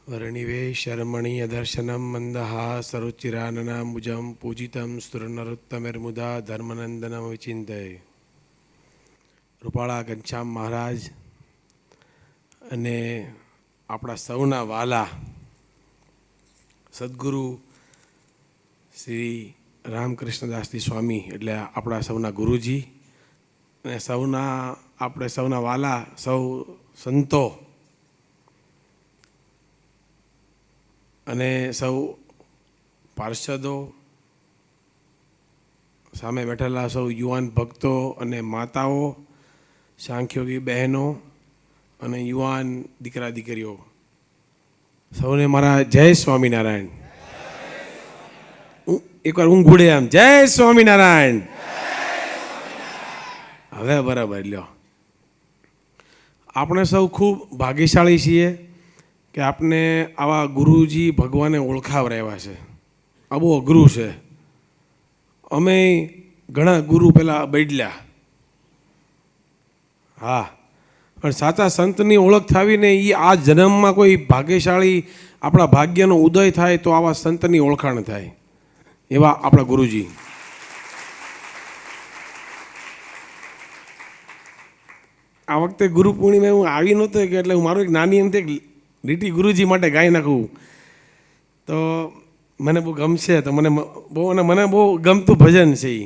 વર્ણિવે શર્મણીય દર્શનમ મંદહા સરુચિરાનનામુજમ પૂજિતમ સ્તુરનરોત્તમેર્મુદા ધર્મનંદનમ વિચિંતય. રૂપાળા ઘનશ્યામ મહારાજ અને આપણા સૌના વાલા સદગુરુ શ્રી રામકૃષ્ણદાસજી સ્વામી એટલે આપણા સૌના ગુરુજી અને આપણે સૌના વાલા સૌ સંતો અને સૌ પાર્ષદો, સામે બેઠેલા સૌ યુવાન ભક્તો અને માતાઓ, સાંખ્યોગી બહેનો અને યુવાન દીકરા દીકરીઓ, સૌને મારા જય સ્વામિનારાયણ. એકવાર ઊંઘુડે આમ જય સ્વામિનારાયણ. હવે બરાબર લ્યો. આપણે સૌ ખૂબ ભાગ્યશાળી છીએ કે આપને આવા ગુરુજી ભગવાને ઓળખાવરાવ્યા છે. આ બહુ અઘરું છે. અમે ઘણા ગુરુ પહેલાં બદલ્યા, હા, પણ સાચા સંતની ઓળખ થાવીને એ આ જન્મમાં કોઈ ભાગ્યશાળી આપણા ભાગ્યનો ઉદય થાય તો આવા સંતની ઓળખાણ થાય, એવા આપણા ગુરુજી. આ વખતે ગુરુ પૂર્ણિમા હું આવી નહોતો કે એટલે હું મારું એક નાની એમ લીટી ગુરુજી માટે ગાઈ નાખું તો મને બહુ ગમશે. તો મને બહુ ગમતું ભજન છે એ.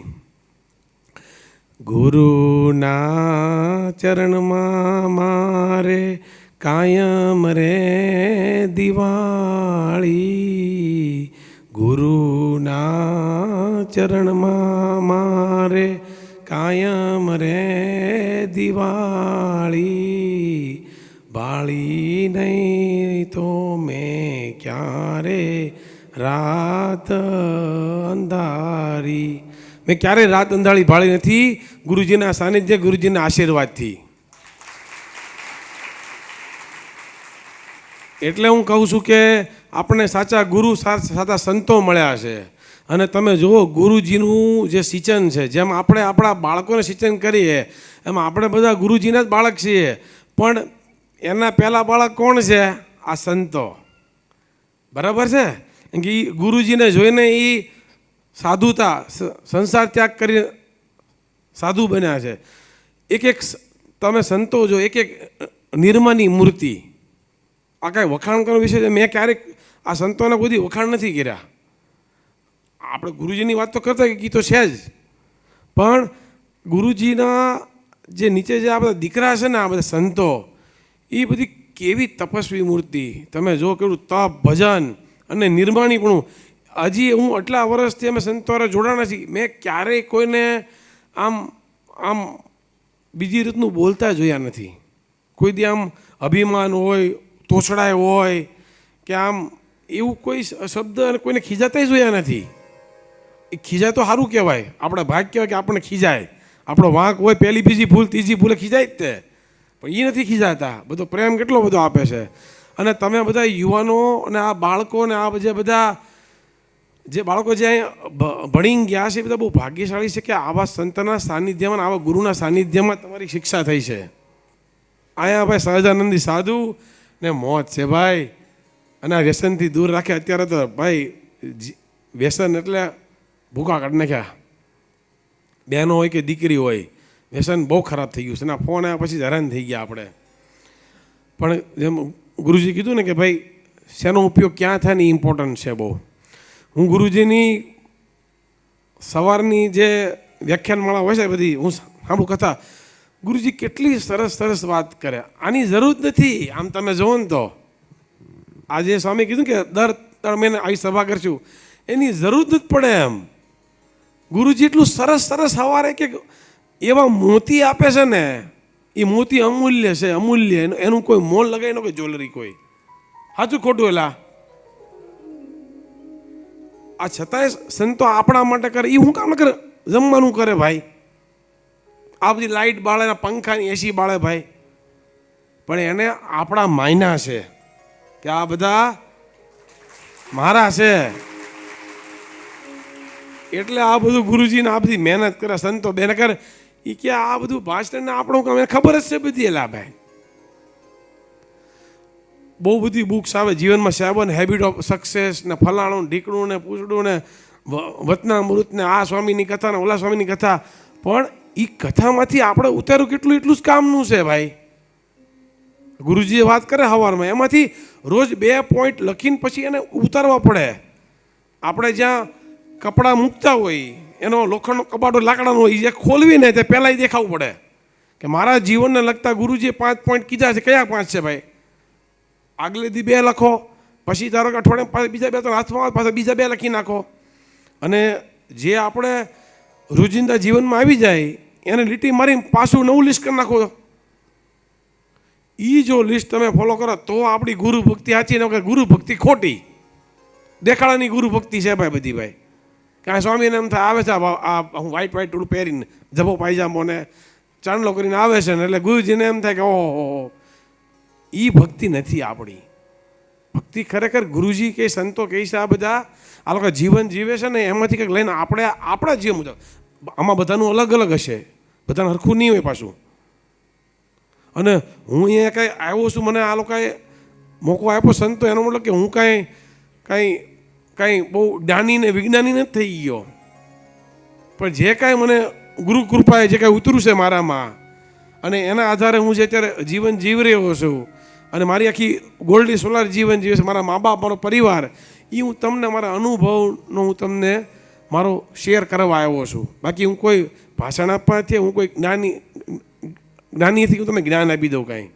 ગુરુના ચરણમાં મારે કાયમ રે દિવાળી, ગુરુના ચરણમાં મારે કાયમ રે દિવાળી, બાળી નહીં તો મેં ક્યારે રાત અંધારી. મેં ક્યારેય રાત અંધારી બાળી નથી, ગુરુજીના સાનિધ્ય, ગુરુજીના આશીર્વાદથી. એટલે હું કહું છું કે આપણે સાચા ગુરુ, સાચા સંતો મળ્યા છે. અને તમે જુઓ ગુરુજીનું જે સિંચન છે, જેમ આપણે આપણા બાળકોને સિંચન કરીએ એમાં આપણે બધા ગુરુજીના જ બાળક છીએ, પણ એના પહેલાં બાળક કોણ છે? આ સંતો. બરાબર છે કે એ ગુરુજીને જોઈને એ સાધુતા, સંસાર ત્યાગ કરી સાધુ બન્યા છે. એક એક તમે સંતો જો, એક એક નિર્માની મૂર્તિ. આ કાંઈ વખાણ કરવાનો વિષય છે? મેં ક્યારેક આ સંતોને કોઈ વખાણ નથી કર્યા. આપણે ગુરુજીની વાત તો કરતા કે તો છે જ, પણ ગુરુજીના જે નીચે જે આ બધા દીકરા છે ને, આ બધા સંતો, એ બધી કેવી તપસ્વી મૂર્તિ. તમે જો કેવું તપ, ભજન અને નિર્માણીપણું. હજી હું આટલા વર્ષથી અમે સંતોરે જોડાણા છીએ, મેં ક્યારેય કોઈને આમ બીજી રીતનું બોલતા જોયા નથી. કોઈ દી આમ અભિમાન હોય, તોછડાય હોય કે આમ એવું કોઈ શબ્દ અને કોઈને ખીજાતા જોયા નથી. એ ખીજાય તો સારું કહેવાય, આપણા ભાગ કહેવાય કે આપણને ખીજાય. આપણો વાંક હોય, પહેલી બીજી ભૂલ ત્રીજી ભૂલે ખીજાય જ તે, પણ એ નથી ખીજાતા. બધો પ્રેમ કેટલો બધો આપે છે. અને તમે બધા યુવાનો અને આ બાળકો ને આ બધા જે બાળકો જે અહીંયા ભણી ગયા છે, એ બધા બહુ ભાગ્યશાળી છે કે આવા સંતના સાનિધ્યમાં, આવા ગુરુના સાનિધ્યમાં તમારી શિક્ષા થઈ છે. અહીંયા ભાઈ સહજાનંદી સાધુ ને મોત છે ભાઈ. અને આ વ્યસનથી દૂર રાખે. અત્યારે તો ભાઈ વ્યસન એટલે ભૂકા કાઢી નાખ્યા. બહેનો હોય કે દીકરી હોય, વ્યસન બહુ ખરાબ થઈ ગયું છે. એના ફોન આવ્યા પછી હેરાન થઈ ગયા આપણે. પણ જેમ ગુરુજી કીધું ને કે ભાઈ શેનો ઉપયોગ ક્યાં થાય ને ઇમ્પોર્ટન્ટ છે બહુ. હું ગુરુજીની સવારની જે વ્યાખ્યાનમાળા હોય છે બધી હું સાંભળું કથા, ગુરુજી કેટલી સરસ સરસ વાત કરે. આની જરૂર નથી. આમ તમે જુઓ ને તો આજે સ્વામી કીધું કે દર મહિને આવી સભા કરશું, એની જરૂર જ પડે એમ. ગુરુજી એટલું સરસ સરસ સવારે કે એવા મોતી આપે છે ને, એ મોતી અમૂલ્ય છે, અમૂલ્ય. એનું કોઈ મોલ લગાવી ન કોઈ જ્વેલરી કોઈ. સાચું ખોટું? એલા આ છતાંય સંતો આપણા માટે કરે. એ શું કામ કરે? જમવાનું કરે ભાઈ, આ બધી લાઇટ બાળે, પંખાની એસી બાળે ભાઈ, પણ એને આપણા માયના છે કે આ બધા મારા છે. એટલે આ બધું ગુરુજીને આ બધી મહેનત કરે, સંતો બેન કરે. એ કે આ બધું ભાષણ આપણું કામ, એને ખબર જ છે બધી. એલા ભાઈ બહુ બધી બુક્સ આવે જીવનમાં, 7 હેબિટ ઓફ સક્સેસ ને ફલાણું ઢીકણું ને પૂછડું ને વતનામૃત ને આ સ્વામીની કથા ને ઓલા સ્વામીની કથા. પણ એ કથામાંથી આપણે ઉતાર્યું કેટલું એટલું જ કામનું છે ભાઈ. ગુરુજીએ વાત કરે સવારમાં, એમાંથી રોજ 2 પોઈન્ટ લખીને પછી એને ઉતારવા પડે. આપણે જ્યાં કપડાં મૂકતા હોય એનો લોખંડનો કબાટો લાકડાનો હોય, જે ખોલવીને તે પહેલાં દેખાવું પડે કે મારા જીવનને લગતા ગુરુજીએ 5 પોઈન્ટ કીધા છે, કયા 5 છે ભાઈ. આગલે દી 2 લખો, પછી ધારો કે અઠવાડિયે બીજા 2 તો હાથમાં આવે, પાછા બીજા 2 લખી નાખો. અને જે આપણે રોજિંદા જીવનમાં આવી જાય એને લીટી મારીને પાછું નવું લિસ્ટ કરી નાખો. એ જો લિસ્ટ તમે ફોલો કરો તો આપણી ગુરુ ભક્તિ સાચી, ને ગુરુ ભક્તિ ખોટી, દેખાડાની ગુરુ ભક્તિ છે ભાઈ બધી ભાઈ. કાંઈ સ્વામીને એમ થાય આવે છે આ હું વ્હાઈટ ટૂલ પહેરીને જભો પાયજામો ને ચાંદલો કરીને આવે છે ને, એટલે ગુરુજીને એમ થાય કે ઓહો, એ ભક્તિ નથી આપણી. ભક્તિ ખરેખર ગુરુજી કે સંતો કહે છે આ બધા આ લોકો જીવન જીવે છે ને એમાંથી કંઈક લઈને આપણે આપણા જીવન મુજબ. આમાં બધાનું અલગ અલગ હશે, બધાને હરખું નહીં હોય પાછું. અને હું અહીંયા કાંઈ આવ્યો છું, મને આ લોકોએ મોકો આપ્યો સંતો, એનો મતલબ કે હું કાંઈ બહુ જ્ઞાની ને વિજ્ઞાની નથી થઈ ગયો. પણ જે કાંઈ મને ગુરુ કૃપાએ જે કાંઈ ઉતર્યું છે મારામાં, અને એના આધારે હું જે અત્યારે જીવન જીવી રહ્યો છું, અને મારી આખી ગોલ્ડી સોલાર જીવન જીવે છે, મારા મા બાપ, મારો પરિવાર, એ હું તમને મારા અનુભવનો હું તમને મારો શેર કરવા આવ્યો છું. બાકી હું કોઈ ભાષણ આપવાથી, હું કોઈ જ્ઞાનીથી હું તમને જ્ઞાન આપી દઉં કાંઈ.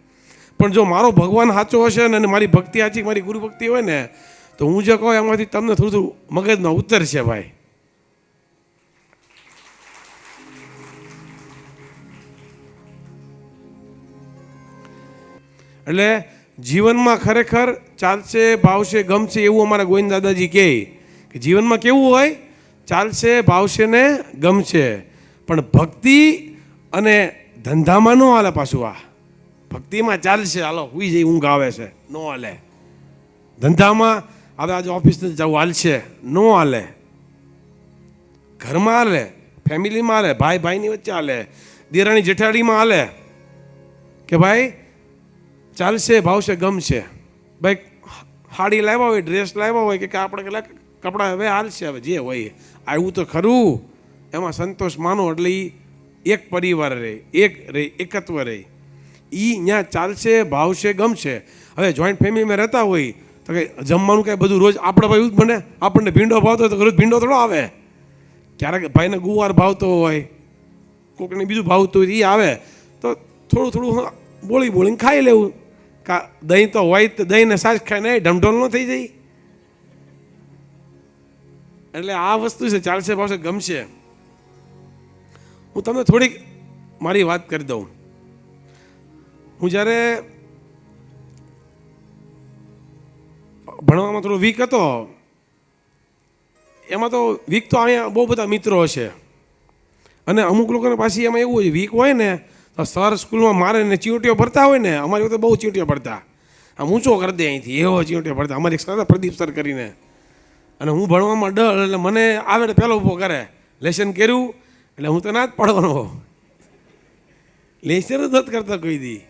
પણ જો મારો ભગવાન સાચો હશે ને અને મારી ભક્તિ સાચી, મારી ગુરુ ભક્તિ હોય ને, તો હું જે કહું એમાંથી તમને થોડું થોડું મગજમાં ઉતરશે ભાઈ. એટલે જીવનમાં ખરેખર ચાલશે, ભાવશે, ગમશે એવું અમારા ગોવિંદ દાદાજી કહે કે જીવનમાં કેવું હોય, ચાલશે, ભાવશે ને ગમશે. પણ ભક્તિ અને ધંધામાં ન હાલે પાછું. આ ભક્તિમાં ચાલશે, હાલો હુઈ જઈ ઊંઘ આવે છે, ન હાલે. ધંધામાં હવે આજે ઓફિસ નથી જવું, હાલશે, ન હાલે. ઘરમાં હાલે, ફેમિલીમાં હાલે, ભાઈ ભાઈની વચ્ચે હાલે, દેરાણી જેઠાણીમાં હાલે કે ભાઈ ચાલશે, ભાવશે, ગમશે. ભાઈ સાડી લાવ્યા હોય, ડ્રેસ લાવ્યા હોય કે આપણે કપડાં હવે હાલશે, હવે જે હોય આવ્યું તો ખરું, એમાં સંતોષ માનો. એટલે એ એક પરિવાર રહે, એકત્વ રહે. એ ત્યાં ચાલશે, ભાવશે, ગમશે. હવે જોઈન્ટ ફેમિલીમાં રહેતા હોય તો કંઈ જમવાનું કાંઈ બધું રોજ આપણે ભાઈ બને, આપણને ભીંડો ભાવતો હોય તો રોજ ભીંડો થોડો આવે. ક્યારેક ભાઈને ગુવાર ભાવતો હોય, કોકને બીજું ભાવતું હોય, એ આવે તો થોડું થોડું બોળીને ખાઈ લેવું. દહીં તો હોય તો દહીં ને સાસ ખાઈને ઢમઢોલ ન થઈ જાય. એટલે આ વસ્તુ છે, ચાલશે, ભાવશે, ગમશે. હું તમને થોડીક મારી વાત કરી દઉં. હું જ્યારે ભણવામાં થોડો વીક હતો, એમાં તો વીક તો અહીંયા બહુ બધા મિત્રો હશે, અને અમુક લોકોને પાછી એમાં એવું હોય વીક હોય ને તો સર સ્કૂલમાં મારે ને ચીંટીઓ ભરતા હોય ને, અમારી વખતે બહુ ચીંટીઓ ભરતા, આમ ઊંચો કરી દે અહીંથી, એવો ચીંટીઓ ભરતા. અમારી એક સર પ્રદીપ સર કરીને, અને હું ભણવામાં ડર, એટલે મને આવે ને પહેલો ઊભો કરે, લેસન કર્યું એટલે હું તો ના જ પાડવાનો, લેસન જ નથી કરતા કોઈ દી.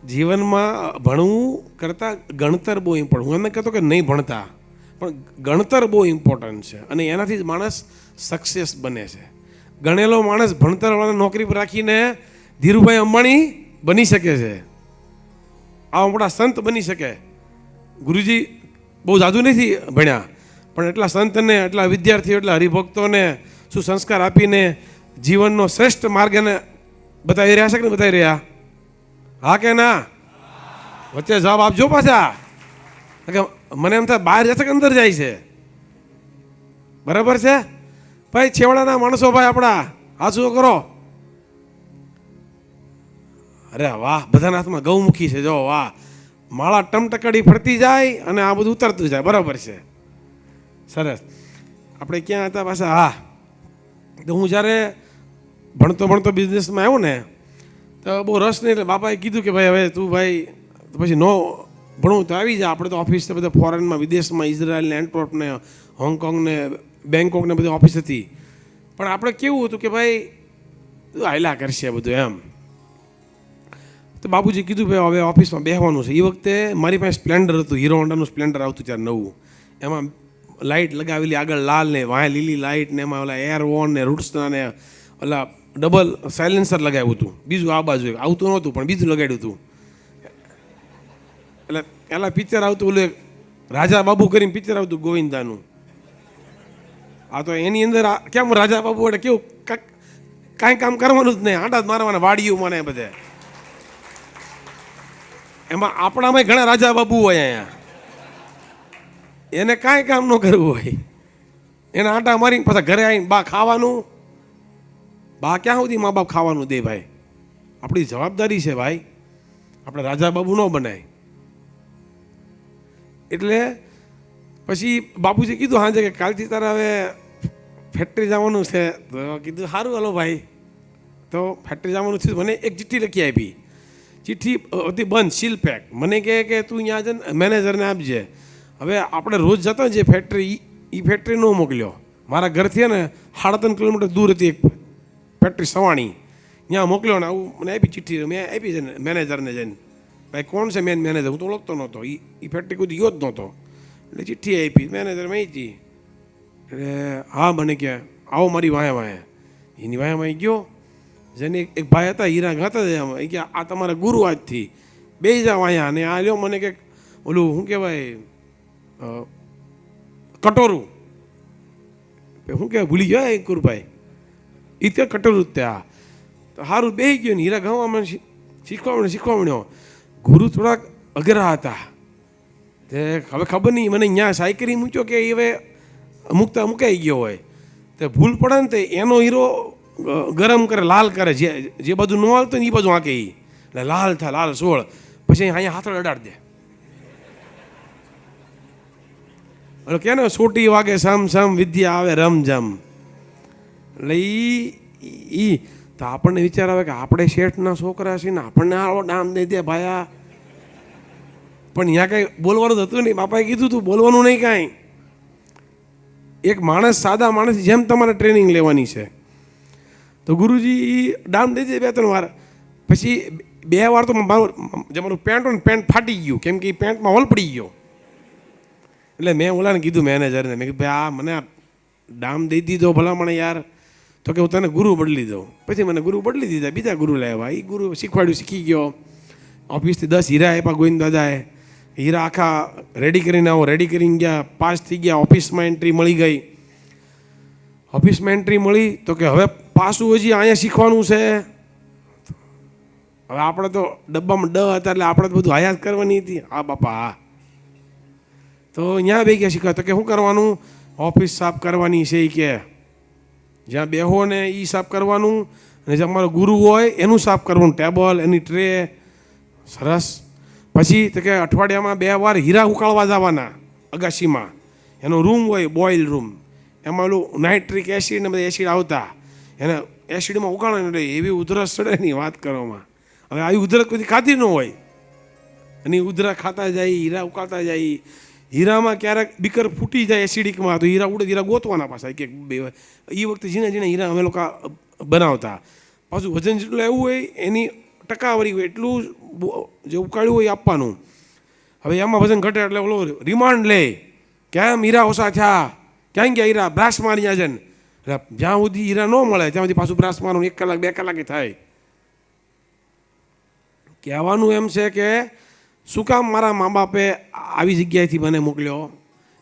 જીવનમાં ભણવું કરતાં ગણતર બહુ ઇમ્પોર્ટન્ટ. હું એમ કહેતો કે નહીં ભણતા, પણ ગણતર બહુ ઇમ્પોર્ટન્ટ છે, અને એનાથી જ માણસ સક્સેસ બને છે. ગણેલો માણસ ભણતરવાળા નોકરી પર રાખીને ધીરુભાઈ અંબાણી બની શકે છે, આવા મોટા સંત બની શકે. ગુરુજી બહુ જાદુ નથી ભણ્યા, પણ એટલા સંતને, એટલા વિદ્યાર્થીઓ, એટલા હરિભક્તોને સુસંસ્કાર આપીને જીવનનો શ્રેષ્ઠ માર્ગ એને બતાવી રહ્યા છે કે નહીં બતાવી રહ્યા? હા કે ના? વચ્ચે જવાબ આપજો પાછા. મને એમ થાય બહાર જશે કે અંદર જાય છે? બરાબર છે ભાઈ? છેવાડાના માણસો ભાઈ આપણા હાથું કરો. અરે વાહ, બધાના હાથમાં ગૌમુખી છે, જો વાહ, માળા ટમટકડી ફરતી જાય અને આ બધું ઉતરતું જાય. બરાબર છે, સરસ. આપણે ક્યાં હતા પાછા? હા, તો હું જ્યારે ભણતો બિઝનેસમાં આવ્યો ને તો બહુ રસ નહીં, એટલે બાપાએ કીધું કે ભાઈ હવે તું ભાઈ પછી નો ભણવું તો આવી જા. આપણે તો ઓફિસ બધા ફોરેનમાં, વિદેશમાં, ઇઝરાયલ ને એન્ટવર્પ ને હોંગકોંગ ને બેંકોક ને બધી ઓફિસ હતી. પણ આપણે કેવું હતું કે ભાઈ હાયલા કરશે બધું એમ. તો બાપુજી કીધું ભાઈ હવે ઓફિસમાં બેસવાનું છે. એ વખતે મારી પાસે સ્પ્લેન્ડર હતું, હીરો હોન્ડાનું સ્પ્લેન્ડર આવતું ત્યારે નવું. એમાં લાઇટ લગાવેલી, આગળ લાલ ને વાંહે લીલી લાઇટ ને એમાં ઓલા એર વોન ને રૂટ્સના ને ઓલા ડબલ સાયલેન્સર લગાવ્યું હતું. બીજું આ બાજુ આવતું નહોતું પણ બીજું લગાડ્યું હતું. એટલે પહેલાં પિક્ચર આવતું ઓલું રાજા બાબુ કરીને પિક્ચર આવતું ગોવિંદાનું. આ તો એની અંદર કેમ રાજા બાબુ એટલે કેવું કાંઈ કામ કરવાનું જ નહીં, આંટા જ મારવાના વાડીઓ મને બધે. એમાં આપણામાં ઘણા રાજા બાબુ હોય અહીંયા, એને કાંઈ કામ ન કરવું હોય, એને આંટા મારીને પાછા ઘરે આવીને બા ખાવાનું. બા ક્યાં સુધી મા બાપ ખાવાનું દે ભાઈ? આપણી જવાબદારી છે ભાઈ, આપણે રાજા બાબુ ન બનાય. એટલે પછી બાપુજી કીધું સાંજે કે કાલથી તારે હવે ફેક્ટરી જવાનું છે. તો કીધું સારું હાલો ભાઈ. તો ફેક્ટરી જવાનું છે. મને એક ચિઠ્ઠી લખી આપી. ચિઠ્ઠી હતી બંધ, સીલ પેક. મને કહે કે તું અહીંયા છે ને મેનેજરને આપજે. હવે આપણે રોજ જતા જે ફેક્ટરી, એ ફેક્ટરી ન મોકલ્યો. મારા ઘરથી ને 3.5 કિલોમીટર દૂર હતી એક ફેક્ટરી સવાણી, ત્યાં મોકલ્યો ને આવું મને આપી ચિઠ્ઠી. મેં આપી છે ને મેનેજરને જઈને, ભાઈ કોણ છે મેન મેનેજર? હું તો ઓળખતો નહોતો, એ ફેક્ટરી કોઈ ગયો જ નહોતો. એટલે ચિઠ્ઠી આપી, મેનેજર માહિતી. એટલે હા મને કહે આવો મારી વાંહે વાંહે. એની વાંહે વાંહે ગયો. જેને એક ભાઈ હતા હીરા ગાતા હતા, એ કે આ તમારા ગુરુ આજથી બે જાવ અહીંયા. અને આ લ્યો મને કે ઓલું શું કહેવાય કટોરું, શું કહેવાય ભૂલી ગયો એક ગુરુભાઈ, એ કે કટોરું જ ત્યાં. તો સારું બે ગયો ને હીરા ગાવા મને શીખવા મળ્યો. ગુરુ થોડાક અઘરા હતા. તે હવે ખબર નહીં મને ત્યાં સાયકરી મૂક્યો કે હવે મુકાઈ ગયો હોય. તે ભૂલ પડે ને તે એનો હીરો ગરમ કરે, લાલ કરે, જે બાજુ ન હાલતો ને એ બાજુ આંકે. એટલે લાલ થાય, લાલ સોળ. પછી અહીંયા હાથળ અડાડી દે. એટલે કે ને સોટી વાગે સમ સમ વિદ્યા આવે રમઝમ. એટલે ઈ તો આપણને વિચાર આવે કે આપણે શેઠના છોકરા છીએ ને આપણને આવો ડામ દઈ દે ભાયા. પણ ત્યાં કંઈ બોલવાનું જ હતું નહીં. બાપાએ કીધું તું બોલવાનું નહીં કાંઈ. એક માણસ, સાદા માણસ જેમ તમારે ટ્રેનિંગ લેવાની છે. તો ગુરુજી ડામ દઈ દે 2-3 વાર. પછી 2 વાર તો જે મારું પેન્ટ હોય ને પેન્ટ ફાટી ગયું, કેમ કે એ પેન્ટમાં હોલ પડી ગયો. એટલે મેં ઓલાને કીધું મેનેજરને, મેં કીધું ભાઈ આ મને ડામ દઈ દીધો ભલામણ યાર. તો કે હું તને ગુરુ બદલી દઉં. પછી મને ગુરુ બદલી દીધા, બીજા ગુરુ લાવ્યા. એ ગુરુ શીખવાડ્યું, શીખી ગયો. ઓફિસથી 10 હીરા આપ્યા ગોવિંદ દાદાએ. હીરા આખા રેડી કરીને આવો, રેડી કરીને ગયા, પાસ થઈ ગયા. ઓફિસમાં એન્ટ્રી મળી ગઈ. ઓફિસમાં એન્ટ્રી મળી તો કે હવે પાછું હજી અહીંયા શીખવાનું છે. હવે આપણે તો ડબ્બામાં હતા એટલે આપણે તો બધું હયાત કરવાની હતી. હા બાપા હા. તો અહીંયા બે ગયા શીખવા. તો કે શું કરવાનું? ઓફિસ સાફ કરવાની છે. એ કે જ્યાં બેહો ને એ સાફ કરવાનું, અને જે અમારો ગુરુ હોય એનું સાફ કરવાનું, ટેબલ, એની ટ્રે. સરસ. પછી તો કે અઠવાડિયામાં 2 વાર હીરા ઉકાળવા જવાના અગાશીમાં. એનો રૂમ હોય બોઇલ રૂમ, એમાં ઓલું નાઇટ્રિક એસિડ ને બધા એસિડ આવતા, એને એસિડમાં ઉકાળે એટલે એવી ઉધરસ ચડે નહીં વાત કરવામાં. હવે આવી ઉધરસ કોઈ ખાધી ન હોય અને ઉધરા ખાતા જાય, હીરા ઉકાળતા જાય. હીરામાં ક્યારેક બીકર ફૂટી જાય એસિડિકમાં, તો હીરા ઉડે, હીરા ગોતવાના પાછા એક બે. એ વખતે ઝીણા ઝીણા હીરા અમે લોકો બનાવતા. પાછું વજન જેટલું એવું હોય એની ટકાવારી હોય એટલું જે ઉકાળ્યું હોય આપવાનું. હવે એમાં વજન ઘટે એટલે ઓલો રિમાન્ડ લે, કેમ હીરા ઓછા થયા, ક્યાં ગયા હીરા, બ્રાસ માર્યા છે ને. એટલે જ્યાં સુધી હીરા ન મળે ત્યાં સુધી પાછું બ્રાસ મારવાનું 1 કલાક 2 કલાકે થાય. કહેવાનું એમ છે કે શું કામ મારા મા બાપે આવી જગ્યાએથી મને મોકલ્યો?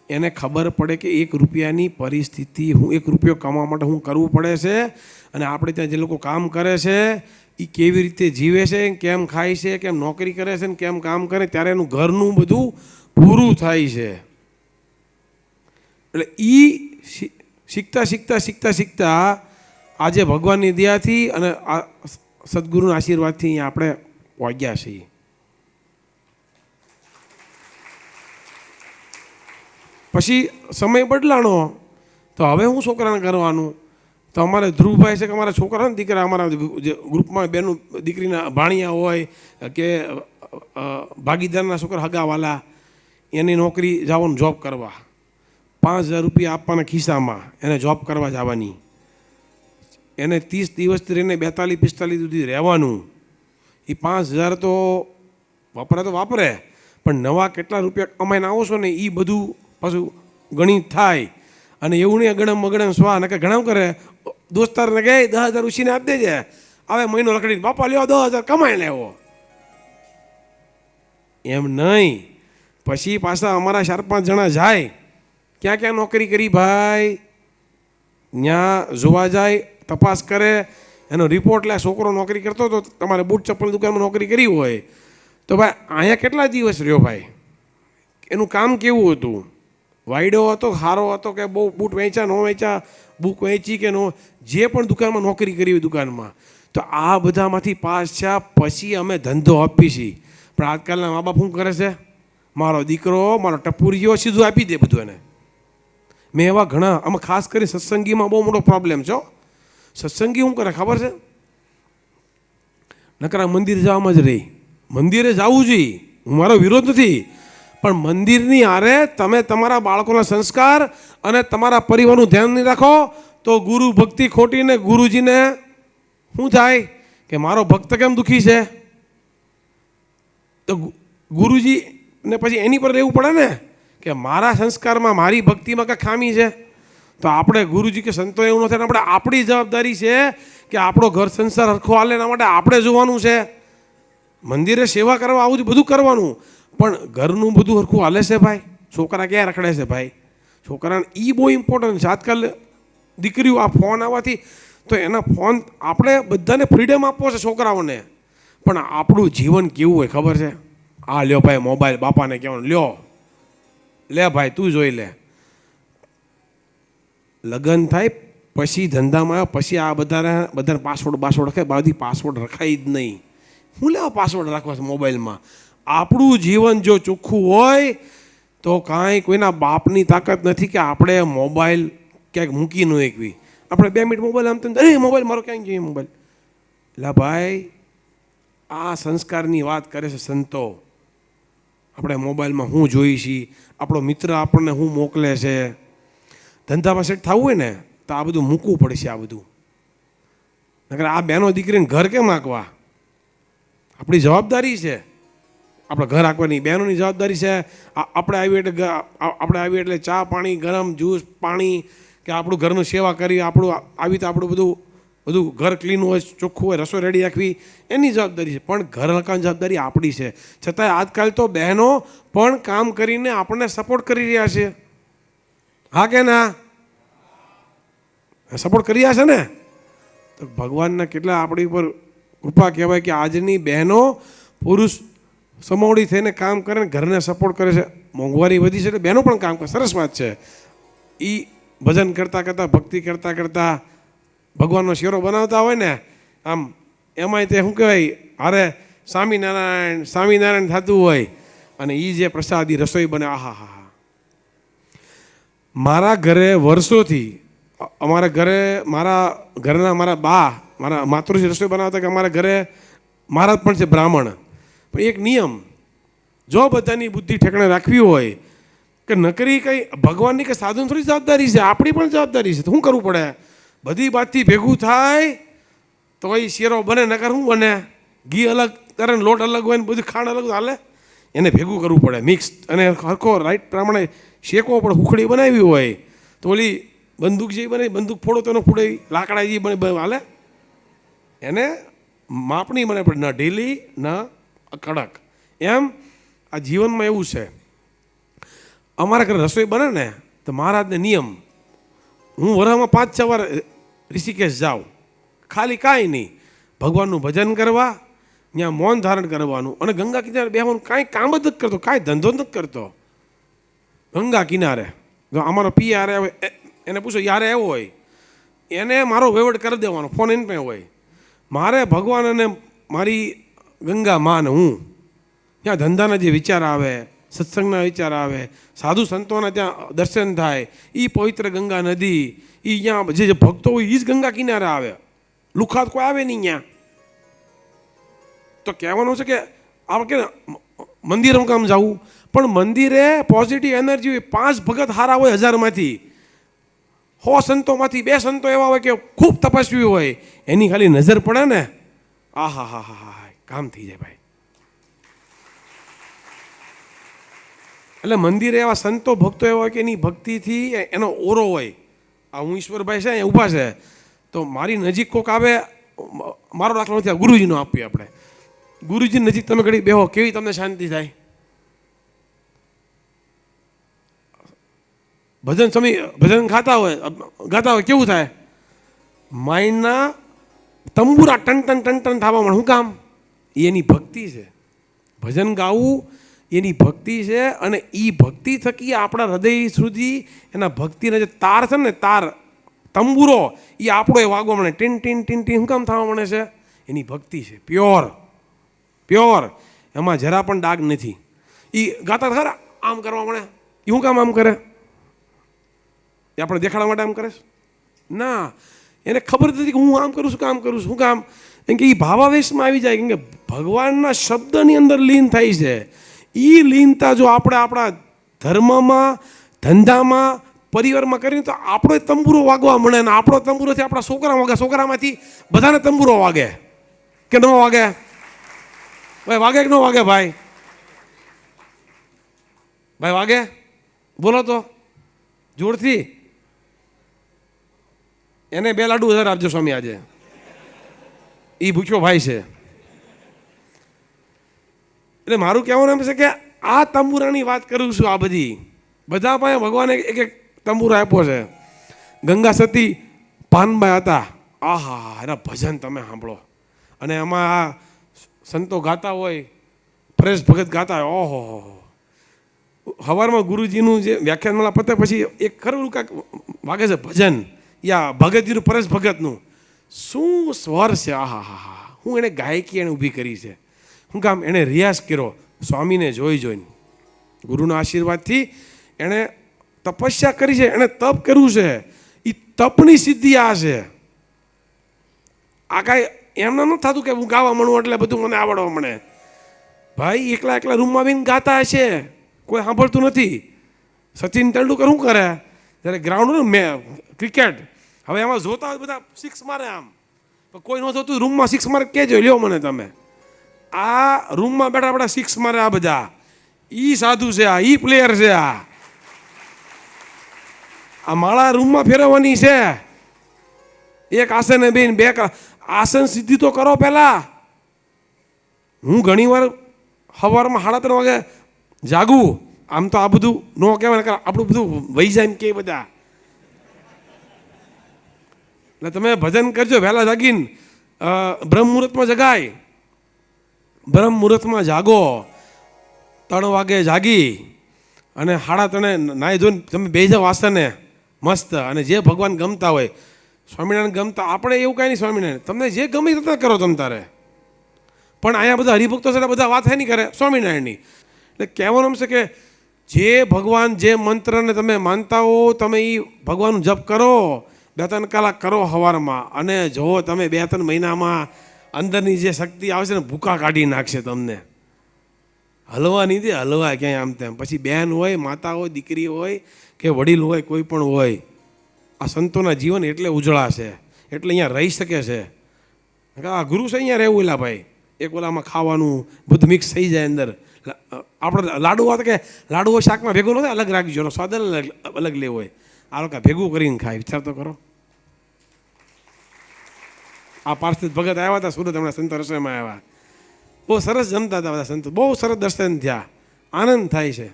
એને ખબર પડે કે 1 રૂપિયાની પરિસ્થિતિ, હું 1 રૂપિયો કમાવા માટે હું કરવું પડે છે. અને આપણે ત્યાં જે લોકો કામ કરે છે એ કેવી રીતે જીવે છે, કેમ ખાય છે, કેમ નોકરી કરે છે ને કેમ કામ કરે, ત્યારે એનું ઘરનું બધું પૂરું થાય છે. એટલે એ શીખતા શીખતા શીખતા શીખતા આજે ભગવાનની દયાથી અને આ સદગુરુના આશીર્વાદથી અહીંયા આપણે પહોંચ્યા છીએ. પછી સમય બદલાણો તો હવે હું છોકરાને કરવાનું? તો અમારે ધ્રુવભાઈ છે કે અમારા છોકરા ને દીકરા, અમારા જે ગ્રુપમાં બેનું દીકરીના ભાણિયા હોય કે ભાગીદારના છોકરા હગાવાલા, એની નોકરી જવાનું જોબ કરવા, 5,000 રૂપિયા આપવાના ખિસ્સામાં, એને જોબ કરવા જવાની. એને 30 દિવસથી રહીને 42-45 સુધી રહેવાનું. એ 5,000 તો વાપરે, પણ નવા કેટલા રૂપિયા કમાઈને આવો છો ને એ બધું પાછું ગણિત થાય. અને એવું નહીં ગણમ મગણમ સ્વા ને કે ઘણા કરે દોસ્તારને કહે 10,000 ઉછીને આપી દેજે, આવે મહિનો રખડીને બાપા લ્યો 10,000 કમાઈ લેવો. એમ નહીં. પછી પાછા અમારા 4-5 જણા જાય, ક્યાં ક્યાં નોકરી કરી ભાઈ, ત્યાં જોવા જાય, તપાસ કરે, એનો રિપોર્ટ લે. છોકરો નોકરી કરતો હતો, તમારે બૂટ ચપ્પલ દુકાનમાં નોકરી કરી હોય તો ભાઈ અહીંયા કેટલા દિવસ રહ્યો ભાઈ, એનું કામ કેવું હતું, વાયડો હતો, સારો હતો કે બહુ બૂટ વેચ્યા ન વેચ્યા, બુક વેચી કે નો, જે પણ દુકાનમાં નોકરી કરી હોય દુકાનમાં, તો આ બધામાંથી પાસ થયા પછી અમે ધંધો આપી છીએ. પણ આજકાલના મા બાપ શું કરે છે, મારો દીકરો મારો ટપુરીઓ સીધું આપી દે બધું એને. મેં એવા ઘણા, આમાં ખાસ કરી સત્સંગીમાં બહુ મોટો પ્રોબ્લેમ છે. સત્સંગી શું કરે ખબર છે, નકરા મંદિર જવામાં જ રહી. મંદિરે જવું જોઈએ, હું મારો વિરોધ નથી, પણ મંદિરની આરે તમે તમારા બાળકોના સંસ્કાર અને તમારા પરિવારનું ધ્યાન નહીં રાખો તો ગુરુ ભક્તિ ખોટીને ગુરુજીને શું થાય કે મારો ભક્ત કેમ દુઃખી છે, તો ગુરુજીને પછી એની પર રહેવું પડે ને કે મારા સંસ્કારમાં મારી ભક્તિમાં કાંઈ ખામી છે. તો આપણે ગુરુજી કે સંતો એવું નથી, આપણે આપણી જવાબદારી છે કે આપણો ઘર સંસાર હરખો હાલે એના માટે આપણે જોવાનું છે. મંદિરે સેવા કરવા આવું બધું કરવાનું, પણ ઘરનું બધું હરખું હાલે છે ભાઈ. છોકરા ક્યાં રખડે છે ભાઈ, છોકરાને એ બહુ ઇમ્પોર્ટન્ટ છે. આજકાલ દીકરીઓ આ ફોન આવવાથી તો એના ફોન આપણે બધાને ફ્રીડમ આપવો છે છોકરાઓને, પણ આપણું જીવન કેવું હોય ખબર છે. આ લ્યો ભાઈ મોબાઈલ, બાપાને કહેવાનું લ્યો લે ભાઈ તું જોઈ લે. લગ્ન થાય પછી ધંધામાં આવ્યો પછી આ બધાને પાસવર્ડ રખાય, બધી પાસવર્ડ રખાય જ નહીં. શું લેવા પાસવર્ડ રાખવા છે મોબાઈલમાં. આપણું જીવન જો ચોખ્ખું હોય તો કાંઈ કોઈના બાપની તાકાત નથી કે આપણે મોબાઈલ ક્યાંક મૂકી ન એકવી. આપણે 2 મિનિટ મોબાઈલ આમ તો મોબાઈલ મારો ક્યાંક જોઈએ મોબાઈલ. એટલે ભાઈ આ સંસ્કારની વાત કરે છે સંતો. આપણે મોબાઈલમાં શું જોઈએ છીએ, આપણો મિત્ર આપણને શું મોકલે છે. ધંધામાં સેટ થવું હોય ને તો આ બધું મૂકવું પડશે. આ બધું નકર આ બહેનો દીકરીને ઘર કેમ આંકવા, આપણી જવાબદારી છે. આપણે ઘર આંકવાની બહેનોની જવાબદારી છે. આપણે આવી એટલે ચા પાણી, ગરમ જ્યુસ પાણી કે આપણું ઘરનું સેવા કરી, આપણું આવી તો આપણું બધું ઘર ક્લીન હોય, ચોખ્ખું હોય, રસોઈ રેડી રાખવી એની જવાબદારી છે. પણ ઘર હલકાની જવાબદારી આપણી છે. છતાંય આજકાલ તો બહેનો પણ કામ કરીને આપણને સપોર્ટ કરી રહ્યા છે. હા કે ના, સપોર્ટ કરી રહ્યા છે ને. તો ભગવાનના કેટલા આપણી ઉપર કૃપા કહેવાય કે આજની બહેનો પુરુષ સમોવડી થઈને કામ કરે ને ઘરને સપોર્ટ કરે છે. મોંઘવારી વધી છે એટલે બહેનો પણ કામ કરે, સરસ વાત છે. એ ભજન કરતાં કરતાં, ભક્તિ કરતાં કરતાં ભગવાનનો શેરો બનાવતા હોય ને આમ, એમાંય તે શું કહેવાય હારે સ્વામિનારાયણ સ્વામિનારાયણ થતું હોય અને એ જે પ્રસાદી રસોઈ બને, આહા હા. મારા ઘરે વર્ષોથી અમારા ઘરે મારા બા મારા માતૃશ્રી રસોઈ બનાવતા કે અમારા ઘરે મારા પણ છે બ્રાહ્મણ. પણ એક નિયમ, જો બધાની બુદ્ધિ ઠેકાણે રાખવી હોય કે નકરી કંઈ ભગવાનની કે સાધુની થોડી જવાબદારી છે, આપણી પણ જવાબદારી છે. તો શું કરવું પડે, બધી બાતથી ભેગું થાય તો એ શેરો બને, નકર શું બને, ઘી અલગ કરે ને લોટ અલગ હોય ને બધું ખાંડ અલગ હાલે. એને ભેગું કરવું પડે, મિક્સ, અને હરખો રાઈટ પ્રમાણે શેકવો પડે. હુખડી બનાવી હોય તો ઓલી બંદૂક જે બને, બંદૂક ફોડો તો એનો ફોડે, લાકડા જે બને હાલે. એને માપણી બને પડે, ન ઢીલી ન કડક. એમ આ જીવનમાં એવું છે. અમારા ઘરે રસોઈ બને ને તો મહારાજને નિયમ, હું વરામાં 5-6 વાર ઋષિકેશ જાઉં, ખાલી કાંઈ નહીં, ભગવાનનું ભજન કરવા, ત્યાં મૌન ધારણ કરવાનું અને ગંગા કિનારે બેસવાનું. કાંઈ કામ જ નથી કરતો, કાંઈ ધંધો નથી કરતો. ગંગા કિનારે અમારો પી યારે આવે, એને પૂછો યારે આવ્યો હોય એને મારો વહીવટ કરી દેવાનો, ફોન એને પાસે હોય. મારે ભગવાન અને મારી ગંગા માં ને હું ત્યાં ધંધાના જે વિચાર આવે, સત્સંગના વિચાર આવે, સાધુ સંતોના ત્યાં દર્શન થાય, એ પવિત્ર ગંગા નદી, એ ત્યાં જે ભક્તો હોય એ જ ગંગા કિનારે આવે. લુખાત કોઈ આવે નહીં ત્યાં. તો કહેવાનું છે કે આપણે કે મંદિરમાં કામ જવું, પણ મંદિરે પોઝિટિવ એનર્જી હોય. 5 ભગત હારા હોય 1000માંથી, 100 સંતોમાંથી 2 સંતો એવા હોય કે ખૂબ તપસ્વી હોય, એની ખાલી નજર પડે ને, આહા હા હા હા, કામ થઈ જાય ભાઈ. એટલે મંદિરે એવા સંતો ભક્તો એવા હોય કે એની ભક્તિથી એનો ઓરો હોય. આ હું ઈશ્વરભાઈ છે અહીંયા ઊભા છે, તો મારી નજીક કોક આવે, મારો દાખલો નથી, ગુરુજીનો આપીએ આપણે. ગુરુજી નજીક તમે ઘડી બેહો, કેવી તમને શાંતિ થાય. ભજન ગાતા હોય કેવું થાય? માઇન્ડના તંબુરા ટન ટન ટન ટન થવા મળે. શું કામ? એની ભક્તિ છે. ભજન ગાવું એની ભક્તિ છે, અને એ ભક્તિ થકી આપણા હૃદય સુધી એના ભક્તિના જે તાર છે ને, તાર તંબુરો, એ આપણો એ વાગવા મળે. Tin tin tin tin. શું કામ થવા મળે છે? એની ભક્તિ છે. પ્યોર, એમાં જરા પણ ડાઘ નથી. એ ગાતા ખરા આમ કરવા મળે. એ શું કામ આમ કરે? એ આપણે દેખાડવા માટે આમ કરે છે? ના, એને ખબર નથી કે હું આમ કરું છું, કામ કરું છું. શું કામ? કેમ કે એ ભાવાવેશમાં આવી જાય. કેમ કે ભગવાનના શબ્દની અંદર લીન થાય છે. એ લીનતા જો આપણે આપણા ધર્મમાં, ધંધામાં, પરિવારમાં કરીને તો આપણો તંબુરો વાગવા મળે. ને આપણો તંબુરોથી આપણા છોકરા વાગે, છોકરામાંથી બધાને તંબુરો વાગે કે ન વાગે? ભાઈ વાગે કે ન વાગે? ભાઈ વાગે? બોલો તો જોરથી. એને 2 લાડુ વધારે આપજો સ્વામી આજે. એ ભૂખ્યો ભાઈ છે. એટલે મારું કહેવાનું એમ છે કે આ તંબુરાની વાત કરું છું. આ બધા પાસે ભગવાને એક એક તંબુરો આપ્યો છે. ગંગા સતી પાનબાઈ હતા. આહા, એના ભજન તમે સાંભળો. અને એમાં આ સંતો ગાતા હોય, પરેશ ભગત ગાતા હોય. ઓહો, સવારમાં ગુરુજીનું જે વ્યાખ્યાન મળે પતે પછી એક ખરું કાંક વાગે છે ભજન. યા ભગતજીનું, પરેશ ભગતનું શું સ્વર છે! આહા હા હા, હું એને ગાયકી એને ઊભી કરી છે. શું કામ? એણે રિયાઝ કર્યો સ્વામીને જોઈને. ગુરુના આશીર્વાદથી એણે તપસ્યા કરી છે, એણે તપ કર્યું છે. એ તપની સિદ્ધિ આ છે. આ કાંઈ એમને નથી થતું કે હું ગાવા મળું એટલે બધું મને આવડવા મળે. ભાઈ એકલા રૂમમાં આવીને ગાતા હશે, કોઈ સાંભળતું નથી. સચિન તેંડુલકર શું કરે જ્યારે ગ્રાઉન્ડ ક્રિકેટ, હવે એમાં જોતા હોય બધા સિક્સ મારે આમ, પણ કોઈ ન જોતું રૂમમાં સિક્સ મારે કહેજો, લ્યો મને તમે. આ રૂમમાં બેઠા બેઠા સિક્સ મારે આ બધા. ઈ સાધુ છે, આ ઈ પ્લેયર છે. આ માળા રૂમમાં ફેરવવાની છે. એક આસને બેન 2 આસન સિદ્ધિ તો કરો પહેલા. હું ઘણી વાર સવારમાં 3:30 વાગે જાગું. આમ તો આ બધું ન કહેવાય, આપણું બધું વહી જાય એમ કે બધા. એટલે તમે ભજન કરજો વહેલા જાગીને. બ્રહ્મ મુહૂર્તમાં જગાય. બ્રહ્મ મુહૂર્તમાં જાગો. 3 વાગે જાગી અને 3:30 નાહી ધોઈને તમે બેસી જાઓ આસને મસ્ત. અને જે ભગવાન ગમતા હોય, સ્વામિનારાયણ ગમતા, આપણે એવું કાંઈ નહીં. સ્વામિનારાયણ તમને જે ગમે તે કરો તમે તારે. પણ અહીંયા બધા હરિભક્તો છે બધા વાત નહીં કરે સ્વામિનારાયણની. એટલે કહેવાનું છે કે જે ભગવાન, જે મંત્રને તમે માનતા હો, તમે એ ભગવાનનું જપ કરો. 2-3 કલાક કરો સવારમાં. અને જો તમે 2-3 મહિનામાં અંદરની જે શક્તિ આવશે ને, ભૂકા કાઢી નાખશે તમને. હલવા નહીં દે, હલવા ક્યાંય આમ તેમ. પછી બહેન હોય, માતા હોય, દીકરી હોય કે વડીલ હોય, કોઈ પણ હોય, આ સંતોના જીવન એટલે ઉજળા છે, એટલે અહીંયા રહી શકે છે. આ ગુરુ છે અહીંયા રહેવું. એલા ભાઈ એક ઓલામાં ખાવાનું બધું મિક્સ થઈ જાય અંદર. આપણે લાડુ હોય કે લાડુ હોય શાકમાં ભેગું ન થાય, અલગ રાખજો, સ્વાદ અલગ લેવો હોય. આ લોકો ભેગું કરીને ખાય. વિચાર તો કરો. આ પાર્થિવ ભગત આવ્યા હતા સુરત, હમણાં સંત રસોઈમાં આવ્યા. બહુ સરસ જમતા હતા બધા સંતો, બહુ સરસ દર્શન થયા, આનંદ થાય છે.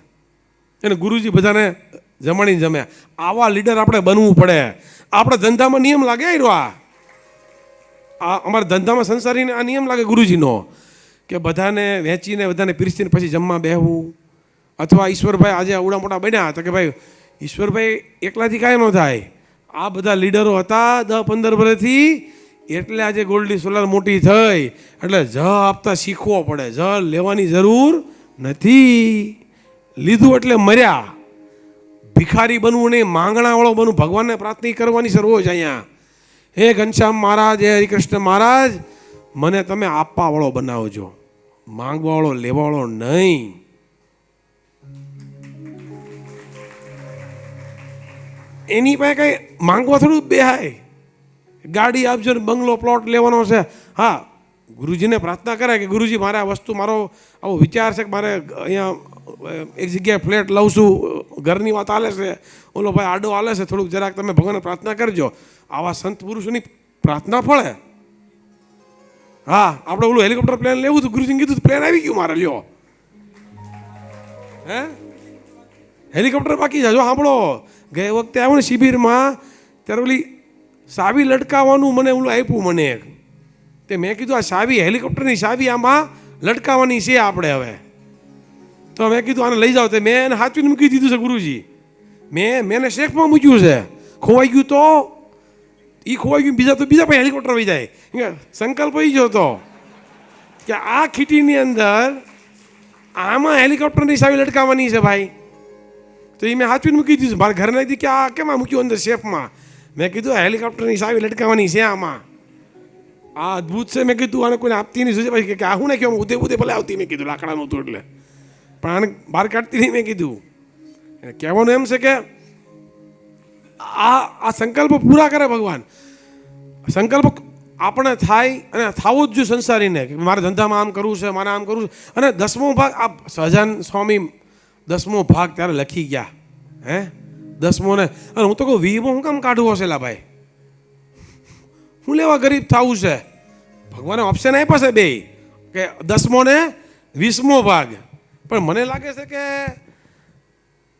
અને ગુરુજી બધાને જમાડીને જમ્યા. આવા લીડર આપણે બનવું પડે. આપણે ધંધામાં નિયમ લાગે. આ અમારા ધંધામાં સંસારીને આ નિયમ લાગે ગુરુજીનો, કે બધાને વહેંચીને, બધાને પીરસીને પછી જમવા બેહવું. અથવા ઈશ્વરભાઈ આજે આવડા મોટા બન્યા તો કે ભાઈ ઈશ્વરભાઈ એકલાથી કાંઈ ન થાય. આ બધા લીડરો હતા 10-15 વર્ષથી, એટલે આજે ગોલ્ડી સોલર મોટી થઈ. એટલે જ આપતા શીખવો પડે. જ લેવાની જરૂર નથી. લીધું એટલે મર્યા. ભિખારી બનવું નહીં, માંગણાવાળો બનવું. ભગવાનને પ્રાર્થના કરવાની છે રોજ અહીંયા. હે ઘનશ્યામ મહારાજ, હે હરિકૃષ્ણ મહારાજ, મને તમે આપવાવાળો બનાવજો, માંગવાવાળો લેવાવાળો નહીં. એની પાસે કંઈ માંગવા થોડું બેહાય. ગાડી આપજો ને બંગલો પ્લોટ લેવાનો છે. હા, ગુરુજીને પ્રાર્થના કરે કે ગુરુજી મારે આ વસ્તુ મારો આવો વિચાર છે કે મારે અહીંયા એક જગ્યાએ ફ્લેટ લઉં છું, ઘરની વાત હાલે છે, ઓલો ભાઈ આડો હાલે છે, થોડુંક જરાક તમે ભગવાનને પ્રાર્થના કરજો. આવા સંત પુરુષોની પ્રાર્થના ફળે. હા, આપણે ઓલું હેલિકોપ્ટર પ્લેન લેવું હતું, ગુરુજીને કીધું પ્લેન આવી ગયું મારે, લ્યો. હે, હેલિકોપ્ટર બાકી છે. જો સાંભળો, ગઈ વખતે આવ્યો ને શિબિરમાં, ત્યારે ઓલી સાવી લટકાવવાનું મને ઓલું આપ્યું મને એક. તે મેં કીધું આ સાવી, હેલિકોપ્ટરની સાવી આમાં લટકાવવાની છે આપણે હવે. તો મેં કીધું આને લઈ જાઓ. તે મેં એને હાથવીને મૂકી દીધું છે ગુરુજી. મેં શેખમાં મૂક્યું છે. ખોવાઈ ગયું તો એ ખોવાઈ ગયું, બીજા પણ હેલિકોપ્ટર વહી જાય. સંકલ્પ એ જ હતો કે આ ખીટીની અંદર આમાં હેલિકોપ્ટરની સાવી લટકાવવાની છે ભાઈ. તો એ મેં હાથવીને મૂકી દીધું. મારા ઘરના કીધું કે આ કેમ મૂક્યું અંદર શેફમાં? મેં કીધું હેલિકોપ્ટરની સાવી લટકાવવાની છે આમાં. આ અદ્ભુત છે. મેં કીધું આને કોઈને આપતી નહીં. સોચે પછી કે આ હું નાખ્યું ઉદે ભલે આવતી. મેં કીધું લાકડાનું હતું એટલે, પણ આને બહાર કાઢતી નહીં. મેં કીધું કહેવાનું એમ છે કે આ સંકલ્પ પૂરા કરે ભગવાન. સંકલ્પ આપણે થાય અને થવો જ જોઈએ સંસારીને કે મારે ધંધામાં આમ કરવું છે, મારે આમ કરવું છે. અને 10મો ભાગ આ સહજાન સ્વામી 10મો ભાગ ત્યારે લખી ગયા. હે 10મો ને, અને હું તો કહું 20મો હું કામ કાઢવો છે લા ભાઈ? હું લેવા ગરીબ થવું છે? ભગવાને ઓપ્શન આપ્યા છે બે, કે 10મો ને 20મો ભાગ. પણ મને લાગે છે કે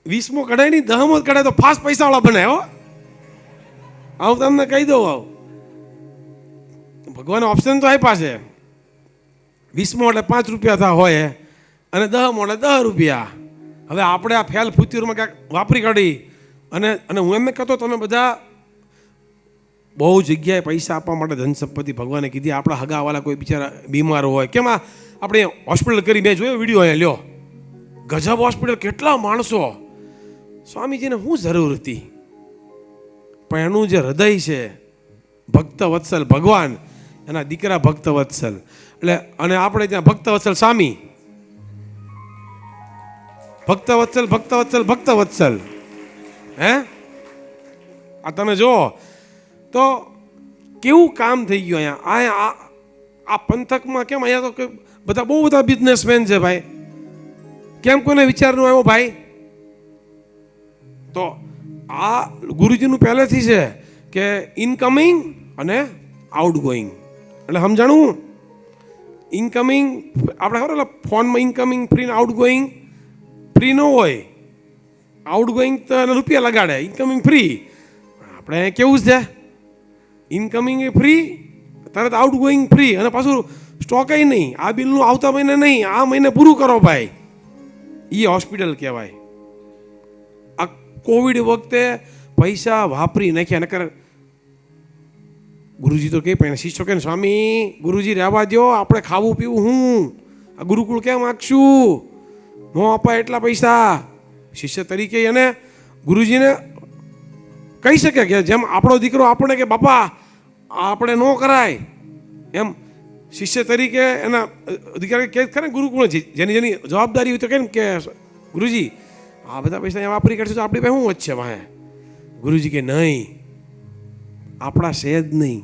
20મો કઢાય નહીં, 10મો જ કઢાય તો ફાસ્ટ પૈસાવાળા બને. હો, આવું તમને કહી દઉં. આવું ભગવાને ઓપ્શન તો આપ્યા છે. 20મો એટલે 5 રૂપિયા થા હોય અને 10મો એટલે 10 રૂપિયા. હવે આપણે આ ફેલ ફૂતીરમાં ક્યાંક વાપરી કાઢી અને હું એમ કહેતો, તમે બધા બહુ જગ્યાએ પૈસા આપવા માટે ધન સંપત્તિ ભગવાને કીધી. આપણા હગાવાલા કોઈ બિચારા બીમાર હોય, કેમ આપણે હોસ્પિટલ કરી, મેં જોયો વિડીયો અહીંયા, લ્યો ગજબ હોસ્પિટલ, કેટલા માણસો. સ્વામીજીને શું જરૂર હતી? પણ એનું જે હૃદય છે ભક્ત વત્સલ ભગવાન, એના દીકરા ભક્ત વત્સલ. એટલે અને આપણે ત્યાં ભક્ત વત્સલ સ્વામી, ભક્ત વત્સલ ભક્ત વત્સલ ભક્ત વત્સલ. હે, આ તમે જો તો કેવું કામ થઈ ગયું અહીંયા. આ પંથકમાં કેમ અહીંયા તો બધા બહુ બધા બિઝનેસમેન છે ભાઈ. કેમ કોઈને વિચાર ન આવ્યો ભાઈ? તો આ ગુરુજીનું પહેલેથી છે કે ઇનકમિંગ અને આઉટગોઈંગ. એટલે સમજાણું, ઇનકમિંગ આપણે ખબર ફોનમાં ઇનકમિંગ ફ્રી ને આઉટગોઈંગ ફ્રી ન હોય. આઉટગોઈંગ તો રૂપિયા લગાડે, ઇનકમિંગ ફ્રી. આપણે કેવું છે, ઇનકમિંગ એ ફ્રી, તરત આઉટગોઈંગ ફ્રી, અને પાછું સ્ટોક નહીં. આ બિલનું આવતા મહિને નહીં, આ મહિને પૂરું કરો ભાઈ. એ હોસ્પિટલ કહેવાય. આ કોવિડ વખતે પૈસા વાપરી નાખ્યા. નકર ગુરુજી તો કે પણ શિષ્યો કે સ્વામી ગુરુજી રહેવા દો, આપણે ખાવું પીવું હું આ ગુરુકુળ કેમ માગશું? ન અપાય એટલા પૈસા. શિષ્ય તરીકે એને ગુરુજીને કહી શકે કે જેમ આપણો દીકરો આપણે કે બાપા આપણે ન કરાય, એમ શિષ્ય તરીકે એના અધિકારી કે ખરે ગુરુકુળ જેની જવાબદારી હોય તો કેમ કે ગુરુજી આ બધા પૈસા અહીંયા વાપરી કરશે તો આપણી પાસે શું વચ્ચે વાહે? ગુરુજી કે નહીં, આપણા છે જ નહીં.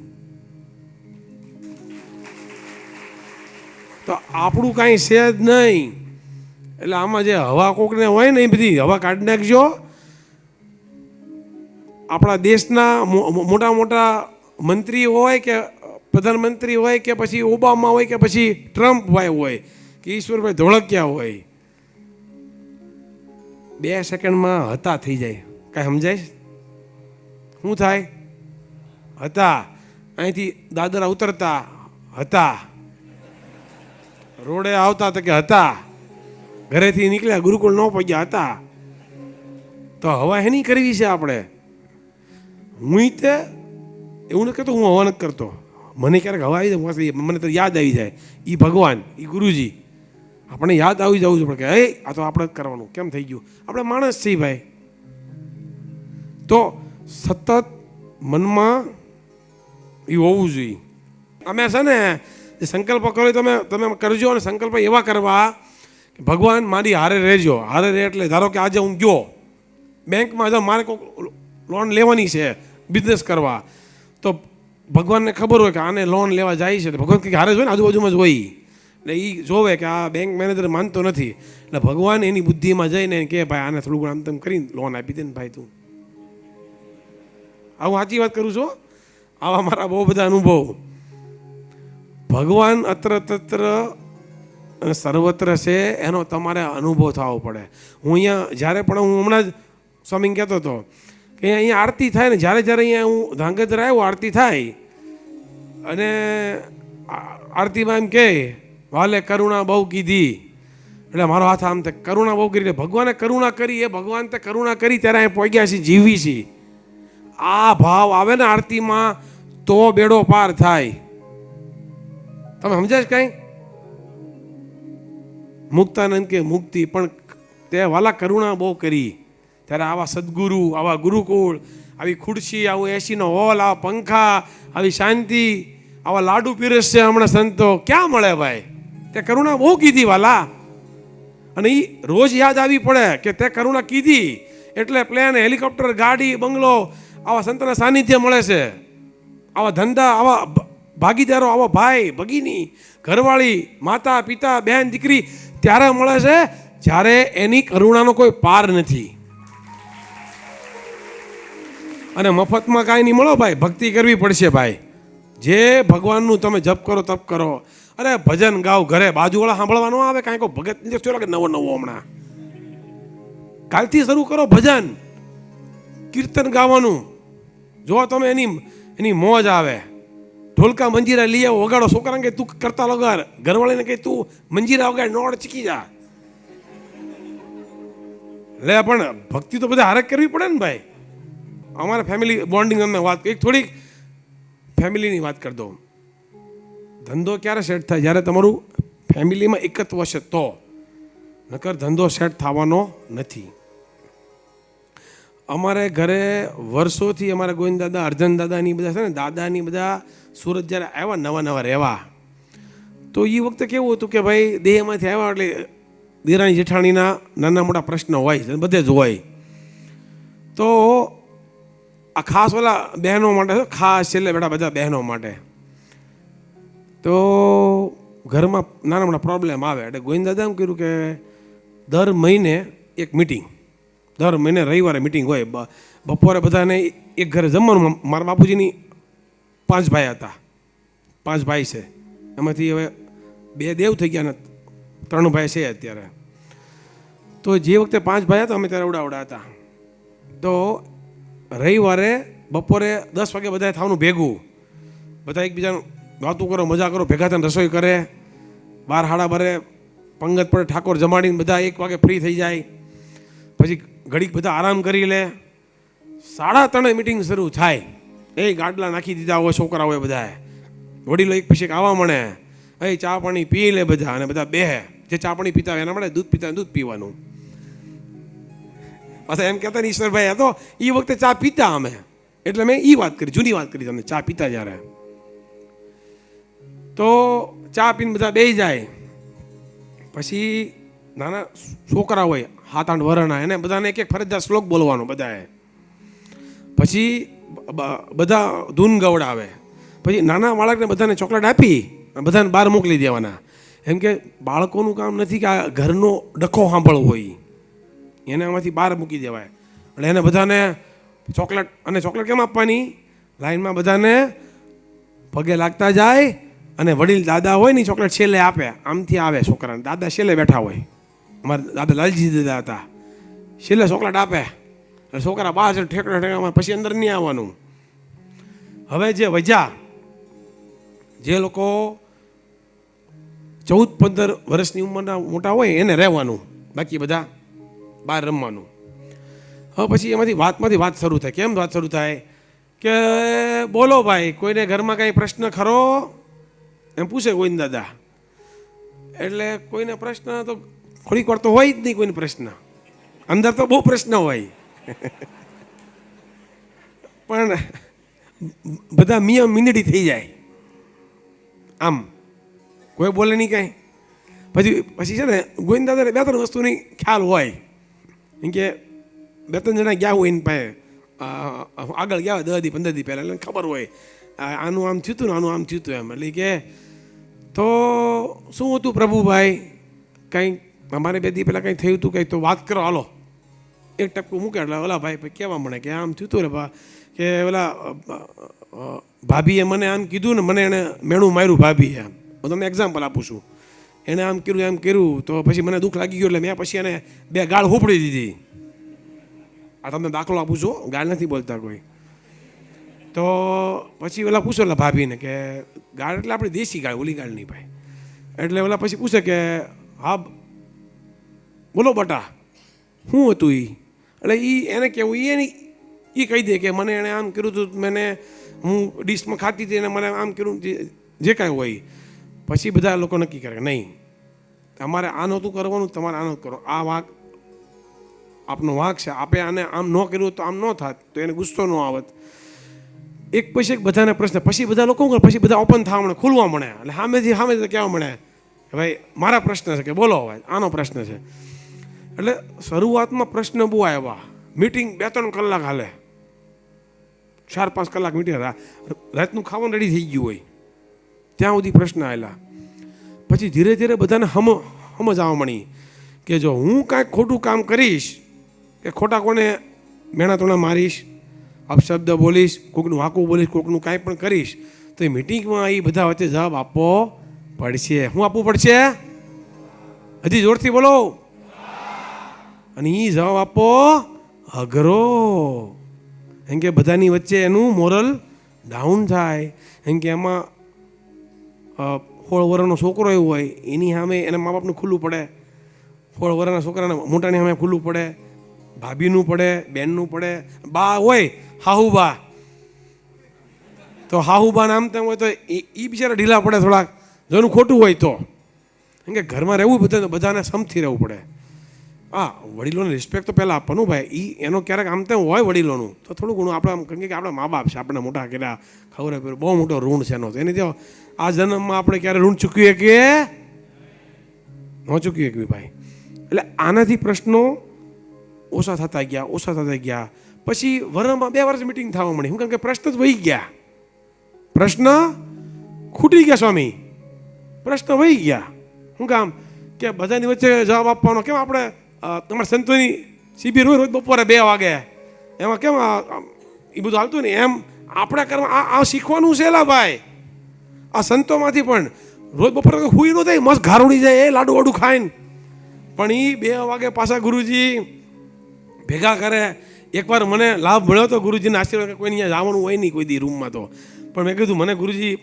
તો આપણું કાંઈ છે જ નહીં. એટલે આમાં જે હવા કોકને હોય ને એ બધી હવા કાઢી નાખજો. આપણા દેશના મોટા મોટા મંત્રી હોય કે પ્રધાનમંત્રી હોય કે પછી ઓબામા હોય કે પછી ટ્રમ્પ ભાઈ હોય કે ઈશ્વરભાઈ ધોળકિયા હોય, 2 સેકન્ડમાં હતા થઈ જાય. કાંઈ સમજાય? શું થાય? હતા. અહીંથી દાદરા ઉતરતા હતા, રોડે આવતા તો કે હતા, ઘરેથી નીકળ્યા ગુરુકુળ ન પહોંચ્યા હતા. તો હવા એની કરવી છે આપણે. હું તે એવું નથી કરતો, હું હવા નથી કરતો. મને ક્યારેક હવા આવી જાય, મને તો યાદ આવી જાય એ ભગવાન, એ ગુરુજી. આપણે યાદ આવી જવું છે કે હે આ તો આપણે જ કરવાનું. કેમ થઈ ગયું? આપણે માણસ છીએ ભાઈ. તો સતત મનમાં એ હોવું જોઈએ. અમે છે ને જે સંકલ્પ કરો તમે કરજો, અને સંકલ્પ એવા કરવા કે ભગવાન મારી હારે રહેજો. હારે રહે એટલે ધારો કે આજે હું ગયો બેંકમાં, જો મારે કોઈ લોન લેવાની છે બિઝનેસ કરવા, તો ભગવાનને ખબર હોય કે આને લોન લેવા જાય છે, ભગવાન કંઈક હારે જ હોય ને, આજુબાજુમાં જ હોય, એટલે એ જોવે કે આ બેંક મેનેજર માનતો નથી, એટલે ભગવાન એની બુદ્ધિમાં જઈને કે ભાઈ આને થોડું આમ તેમ કરીને લોન આપી દે ને ભાઈ તું. આવું સાચી વાત કરું છું, આવા મારા બહુ બધા અનુભવ. ભગવાન અત્ર તત્ર અને સર્વત્ર છે, એનો તમારે અનુભવ થવો પડે. હું અહીંયા જ્યારે પણ હું હમણાં જ સ્વામી કહેતો હતો કે અહીંયા આરતી થાય ને, જ્યારે જ્યારે અહીંયા હું ધાંગધ્રા આવ્યો આરતી થાય અને આરતીમાં એમ કે વાલે કરુણા બહુ કીધી, એટલે મારો હાથ આમ થાય કરુણા બહુ કરી, ભગવાને કરુણા કરી, એ ભગવાન તે કરુણા કરી ત્યારે અહીં પહોંચ્યા છીએ, જીવી છીએ. આ ભાવ આવે ને આરતીમાં તો બેડો પાર થાય. તમે સમજાય કઈ? મુક્તાનંદ કે મુક્તિ, પણ તે વાલા કરુણા બહુ કરી, ત્યારે આવા સદગુરુ, આવા ગુરુકુળ, આવી ખુરશી, આવું એસીનો હોલ, આવા પંખા, આવી શાંતિ, આવા લાડુ પીરસશે હમણાં સંતો, ક્યાં મળે ભાઈ? તે કરુણા બહુ કીધી વાલા, અને એ રોજ યાદ આવી પડે કે તે કરુણા કીધી એટલે પ્લેન, હેલિકોપ્ટર, ગાડી, બંગલો, આવા સંતના સાનિધ્ય મળે છે, આવા ધંધા, આવા ભાગીદારો, આવા ભાઈ ભગીની, ઘરવાળી, માતા પિતા, બહેન દીકરી ત્યારે મળે છે જ્યારે એની કરુણાનો કોઈ પાર નથી. અને મફતમાં કાંઈ નહીં મળો ભાઈ, ભક્તિ કરવી પડશે ભાઈ. જે ભગવાનનું તમે જપ કરો, તપ કરો, અરે ભજન ગાઓ ઘરે, બાજુવાળા સાંભળવાનો આવે, કાંઈ કોઈ ભગત નથી લાગે નવો નવો હમણાં. કાલથી શરૂ કરો ભજન કીર્તન ગાવાનું, જો તમે એની મોજ આવે. ઢોલકા મંજીરા લઈ આવો, વગાડો. છોકરાને કે તું કરતા લગાડ, ઘરવાળીને કે તું મંજીરા વગાડ, નોડ ચીકી જા. લે પણ ભક્તિ તો બધા હારે કરવી પડે ને ભાઈ. અમારા ફેમિલી બોન્ડિંગ અમે વાત એક થોડીક ફેમિલીની વાત કરી દો. ધંધો ક્યારે સેટ થાય? જ્યારે તમારું ફેમિલીમાં એકત્વ છે તો, નકર ધંધો સેટ થવાનો નથી. અમારે ઘરે વર્ષોથી અમારા ગોવિંદ દાદા, અર્જન દાદાની બધા છે ને, દાદાની બધા સુરત જ્યારે આવ્યા નવા નવા રહેવા, તો એ વખતે કેવું હતું કે ભાઈ દેહમાંથી આવ્યા એટલે દેરાણી જેઠાણીના નાના મોટા પ્રશ્ન હોય, બધે જ હોય. તો આ ખાસ ઓલા બહેનો માટે, ખાસ છેલ્લે બેઠા બધા બહેનો માટે, તો ઘરમાં નાના મોટા પ્રોબ્લેમ આવે એટલે ગોવિંદ દાદા એમ કર્યું કે દર મહિને એક મિટિંગ, દર મહિને રવિવારે મિટિંગ હોય. બપોરે બધાને એક ઘરે જમવાનું. મારા બાપુજીની 5 ભાઈ હતા, 5 ભાઈ છે, એમાંથી હવે 2 દેવ થઈ ગયા ને 3 ભાઈ છે અત્યારે. તો જે વખતે 5 ભાઈ હતા અમે ત્યારે ઉડાવડા હતા. તો રવિવારે બપોરે 10 વાગે બધા થવાનું ભેગું, બધા એકબીજાનું વાતું કરો, મજા કરો, ભેગા થઈને રસોઈ કરે, 12 સાડા 12 પંગત પડે, ઠાકોર જમાડીને બધા 1 વાગે ફ્રી થઈ જાય. પછી ઘડીક બધા આરામ કરી લે. 3:30 મિટિંગ શરૂ થાય. એ ગાડલા નાખી દીધા હોય છોકરા હોય બધા, વડીલો એક પછી આવવા મળે, એ ચા પાણી પી લે બધા, અને બધા બેહે. જે ચા પાણી પીતા હોય એના માટે દૂધ પીતા દૂધ પીવાનું. પાછા એમ કહેતા ને ઈશ્વરભાઈ હતો એ વખતે ચા પીતા અમે, એટલે મેં એ વાત કરી, જૂની વાત કરી તમને, ચા પીતા જ્યારે. તો ચા પીને બધા બેસી જાય. પછી નાના છોકરા હોય 7-8 વર્ષના, એને બધાને એક ફરજિયાત શ્લોક બોલવાનો બધાએ. પછી બધા ધૂન ગવડાવે. પછી નાના બાળકને બધાને ચોકલેટ આપી બધાને બહાર મોકલી દેવાના. એમ કે બાળકોનું કામ નથી કે આ ઘરનો ડખો સાંભળવો હોય, એને આમાંથી બહાર મૂકી દેવાય. એટલે એને બધાને ચોકલેટ, અને ચોકલેટ કેમ આપવાની? લાઈનમાં બધાને પગે લાગતા જાય, અને વડીલ દાદા હોય ને ચોકલેટ છેલ્લે આપે. આમથી આવે છોકરાને, દાદા છેલ્લે બેઠા હોય. અમારા દાદા લાલજી દાદા હતા, છેલ્લે ચોકલેટ આપે. એટલે છોકરા બહાર ઠેકડા ઠેકડા, પછી અંદર નહીં આવવાનું. હવે જે વજા, જે લોકો 14-15 વર્ષની ઉંમરના મોટા હોય એને રહેવાનું, બાકી બધા બહાર રમવાનું. હવે પછી એમાંથી વાત શરૂ થાય. કેમ વાત શરૂ થાય? કે બોલો ભાઈ, કોઈને ઘરમાં કાંઈ પ્રશ્ન ખરો? એમ પૂછે ગોવિંદ દાદા. એટલે કોઈને પ્રશ્ન તો થોડીક વાર તો હોય જ નહીં, કોઈને પ્રશ્ન. અંદર તો બહુ પ્રશ્ન હોય, પણ બધા મિયા મીંદડી થઈ જાય. આમ કોઈ બોલે નહીં કાંઈ. પછી છે ને ગોવિંદ દાદાને 2-3 વસ્તુની ખ્યાલ હોય. એમ કે 2-3 જણા ગયા હોય એની પાસે, આગળ ગયા હોય 10 દી 15 દી પહેલાં, એટલે ખબર હોય આનું આમ થયું હતું ને આનું આમ થયું હતું એમ. એટલે કે તો શું હતું પ્રભુભાઈ, કંઈ અમારે 2 દી પહેલાં કંઈ થયું હતું કંઈ, તો વાત કરો હાલો. એક ટપકું મૂકે એટલે ઓલા ભાઈ કહેવા મળે કે આમ થયું હતું રે બા, કે ઓલા ભાભીએ મને આમ કીધું ને, મને એણે મેણું માર્યું ભાભીએ. આમ હું તમને એક્ઝામ્પલ આપું છું. એણે આમ કર્યું એમ કર્યું તો પછી મને દુઃખ લાગી ગયું, એટલે મેં પછી એને 2 ગાળ હોપડી દીધી. આ તમને દાખલો આપું છું, ગાળ નથી બોલતા કોઈ. તો પછી ઓલા પૂછો ઓલા ભાભીને કે ગાળ એટલે આપણી દેશી ગાળ, ઓલી ગાળ નહીં ભાઈ. એટલે ઓલા પછી પૂછે કે હા બોલો બટા શું હતું એ. એટલે એને કહેવું એ કહી દે કે મને એણે આમ કર્યું હતું, મને હું ડીશમાં ખાતી હતી અને મને આમ કર્યું, જે કાંઈ હોય. પછી બધા લોકો નક્કી કરે નહીં તમારે આ નહોતું કરવાનું, તમારે આ નહોતું કરો, આ વાંક આપનો વાંક છે, આપે આને આમ ન કર્યું તો આમ ન થાત, તો એને ગુસ્સો ન આવત. એક પછી એક બધાને પ્રશ્ન, પછી બધા લોકો કરે, પછી બધા ઓપન થવા મળે, ખુલવા મળે. એટલે સામેથી કહેવા મળે કે ભાઈ મારા પ્રશ્ન છે, કે બોલો ભાઈ આનો પ્રશ્ન છે. એટલે શરૂઆતમાં પ્રશ્ન બહુ આવ્યા. મીટિંગ 2-3 કલાક હાલે, 4-5 કલાક મીટિંગ, રાતનું ખાવાનું રેડી થઈ ગયું હોય ત્યાં સુધી પ્રશ્ન આવેલા. પછી ધીરે ધીરે બધાને સમજ આવવા મળી કે જો હું કાંઈક ખોટું કામ કરીશ, કે ખોટા કોને મેણા તોણા મારીશ, અપશબ્દ બોલીશ, કોઈકનું વાંકું બોલીશ, કોઈકનું કાંઈ પણ કરીશ, તો એ મિટિંગમાં એ બધા વચ્ચે જવાબ આપવો પડશે. શું આપવું પડશે? હજી જોરથી બોલો. અને એ જવાબ આપો અઘરો, એમ કે બધાની વચ્ચે એનું મોરલ ડાઉન થાય. એમ કે એમાં 16 વર્ષનો છોકરો એવો હોય, એની સામે એના મા બાપનું ખુલ્લું પડે, 16 વર્ષના છોકરાને મોટાની સામે ખુલ્લું પડે, ભાભીનું પડે, બેનનું પડે, બા હોય હાહુબા, તો હાહુબા નામ તેમ હોય તો એ બિચારા ઢીલા પડે થોડાક, જો એનું ખોટું હોય તો. કેમ કે ઘરમાં રહેવું બધાને સમથી રહેવું પડે. હા, વડીલોને રિસ્પેક્ટ તો પહેલાં આપવાનું ભાઈ. એનો ક્યારેક આમ તેમ હોય વડીલોનું તો થોડું ઘણું આપણે આમ, કેમ કે આપણા મા બાપ છે, આપણે મોટા કર્યા, ખબર પડે, બહુ મોટો ઋણ છે એનો. એની તો આ જન્મમાં આપણે ક્યારે ઋણ ચૂકવીએ કે ન ચૂકવીએ કે ભાઈ. એટલે આનાથી પ્રશ્નો ઓછા થતા ગયા. પછી વર્ષમાં 2 વર્ષ મિટિંગ થવા મળી. હું કેમ કે પ્રશ્ન જ વહી ગયા, પ્રશ્ન ખૂટી ગયા સ્વામી, પ્રશ્ન વહી ગયા. શું કામ કે બધાની વચ્ચે જવાબ આપવાનો. કેમ આપણે તમારા સંતોની શિબિર હોય રોજ બપોરે 2 વાગે, એમાં કેમ એ બધું હાલતું ને, એમ આપણે કરવા આ શીખવાનું છે લા ભાઈ. આ સંતોમાંથી પણ રોજ બપોરે હુઈ ન થાય, મસ્ત ઘારોડી જાય એ લાડુ વાડું ખાઈને, પણ એ 2 વાગે પાછા ગુરુજી ભેગા કરે. એકવાર મને લાભ મળ્યો હતો ગુરુજીના આશીર્વાદ, કોઈ અહીંયા જવાનું હોય નહીં કોઈ દી રૂમમાં, તો પણ મેં કીધું મને ગુરુજી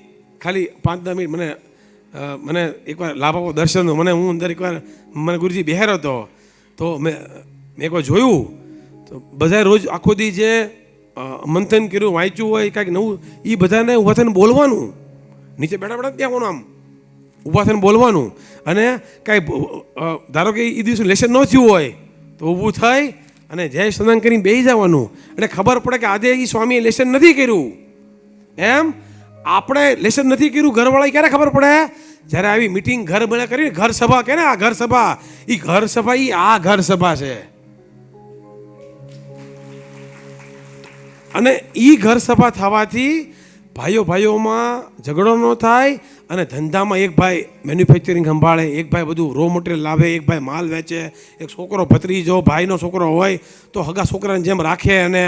ખાલી 5-10 મિનિટ મને એકવાર લાભ આપો દર્શનનો. હું અંદર એકવાર મને ગુરુજી બેહારો હતો, તો મેં એકવાર જોયું તો બધા રોજ આખો દી જે મંથન કર્યું, વાંચ્યું હોય કાંઈક નવું, એ બધાને ઊભા થઈને બોલવાનું. નીચે બેઠા ત્યાં આમ ઊભા થઈને બોલવાનું. અને કાંઈ ધારો કે એ દિવસે લેસન ન થયું હોય તો ઊભું થઈ અને જય સદાન કરીને બેસી જવાનું. એટલે ખબર પડે કે આજે એ સ્વામીએ લેસન નથી કર્યું. એમ આપણે લેસન નથી કર્યું, ઘરવાળા ક્યારે ખબર પડે? જ્યારે આવી મિટિંગ ઘર બને કરીને, ઘર સભા કે ને, આ ઘર સભા, એ ઘર સભા આ ઘર સભા છે. અને એ ઘર સભા થવાથી ભાઈઓમાં ઝઘડો ન થાય, અને ધંધામાં એક ભાઈ મેન્યુફેક્ચરિંગ સંભાળે, એક ભાઈ બધું રો મટીરિયલ લાવે, એક ભાઈ માલ વેચે, એક છોકરો ભત્રીજો ભાઈનો છોકરો હોય તો હગા છોકરાને જેમ રાખે. અને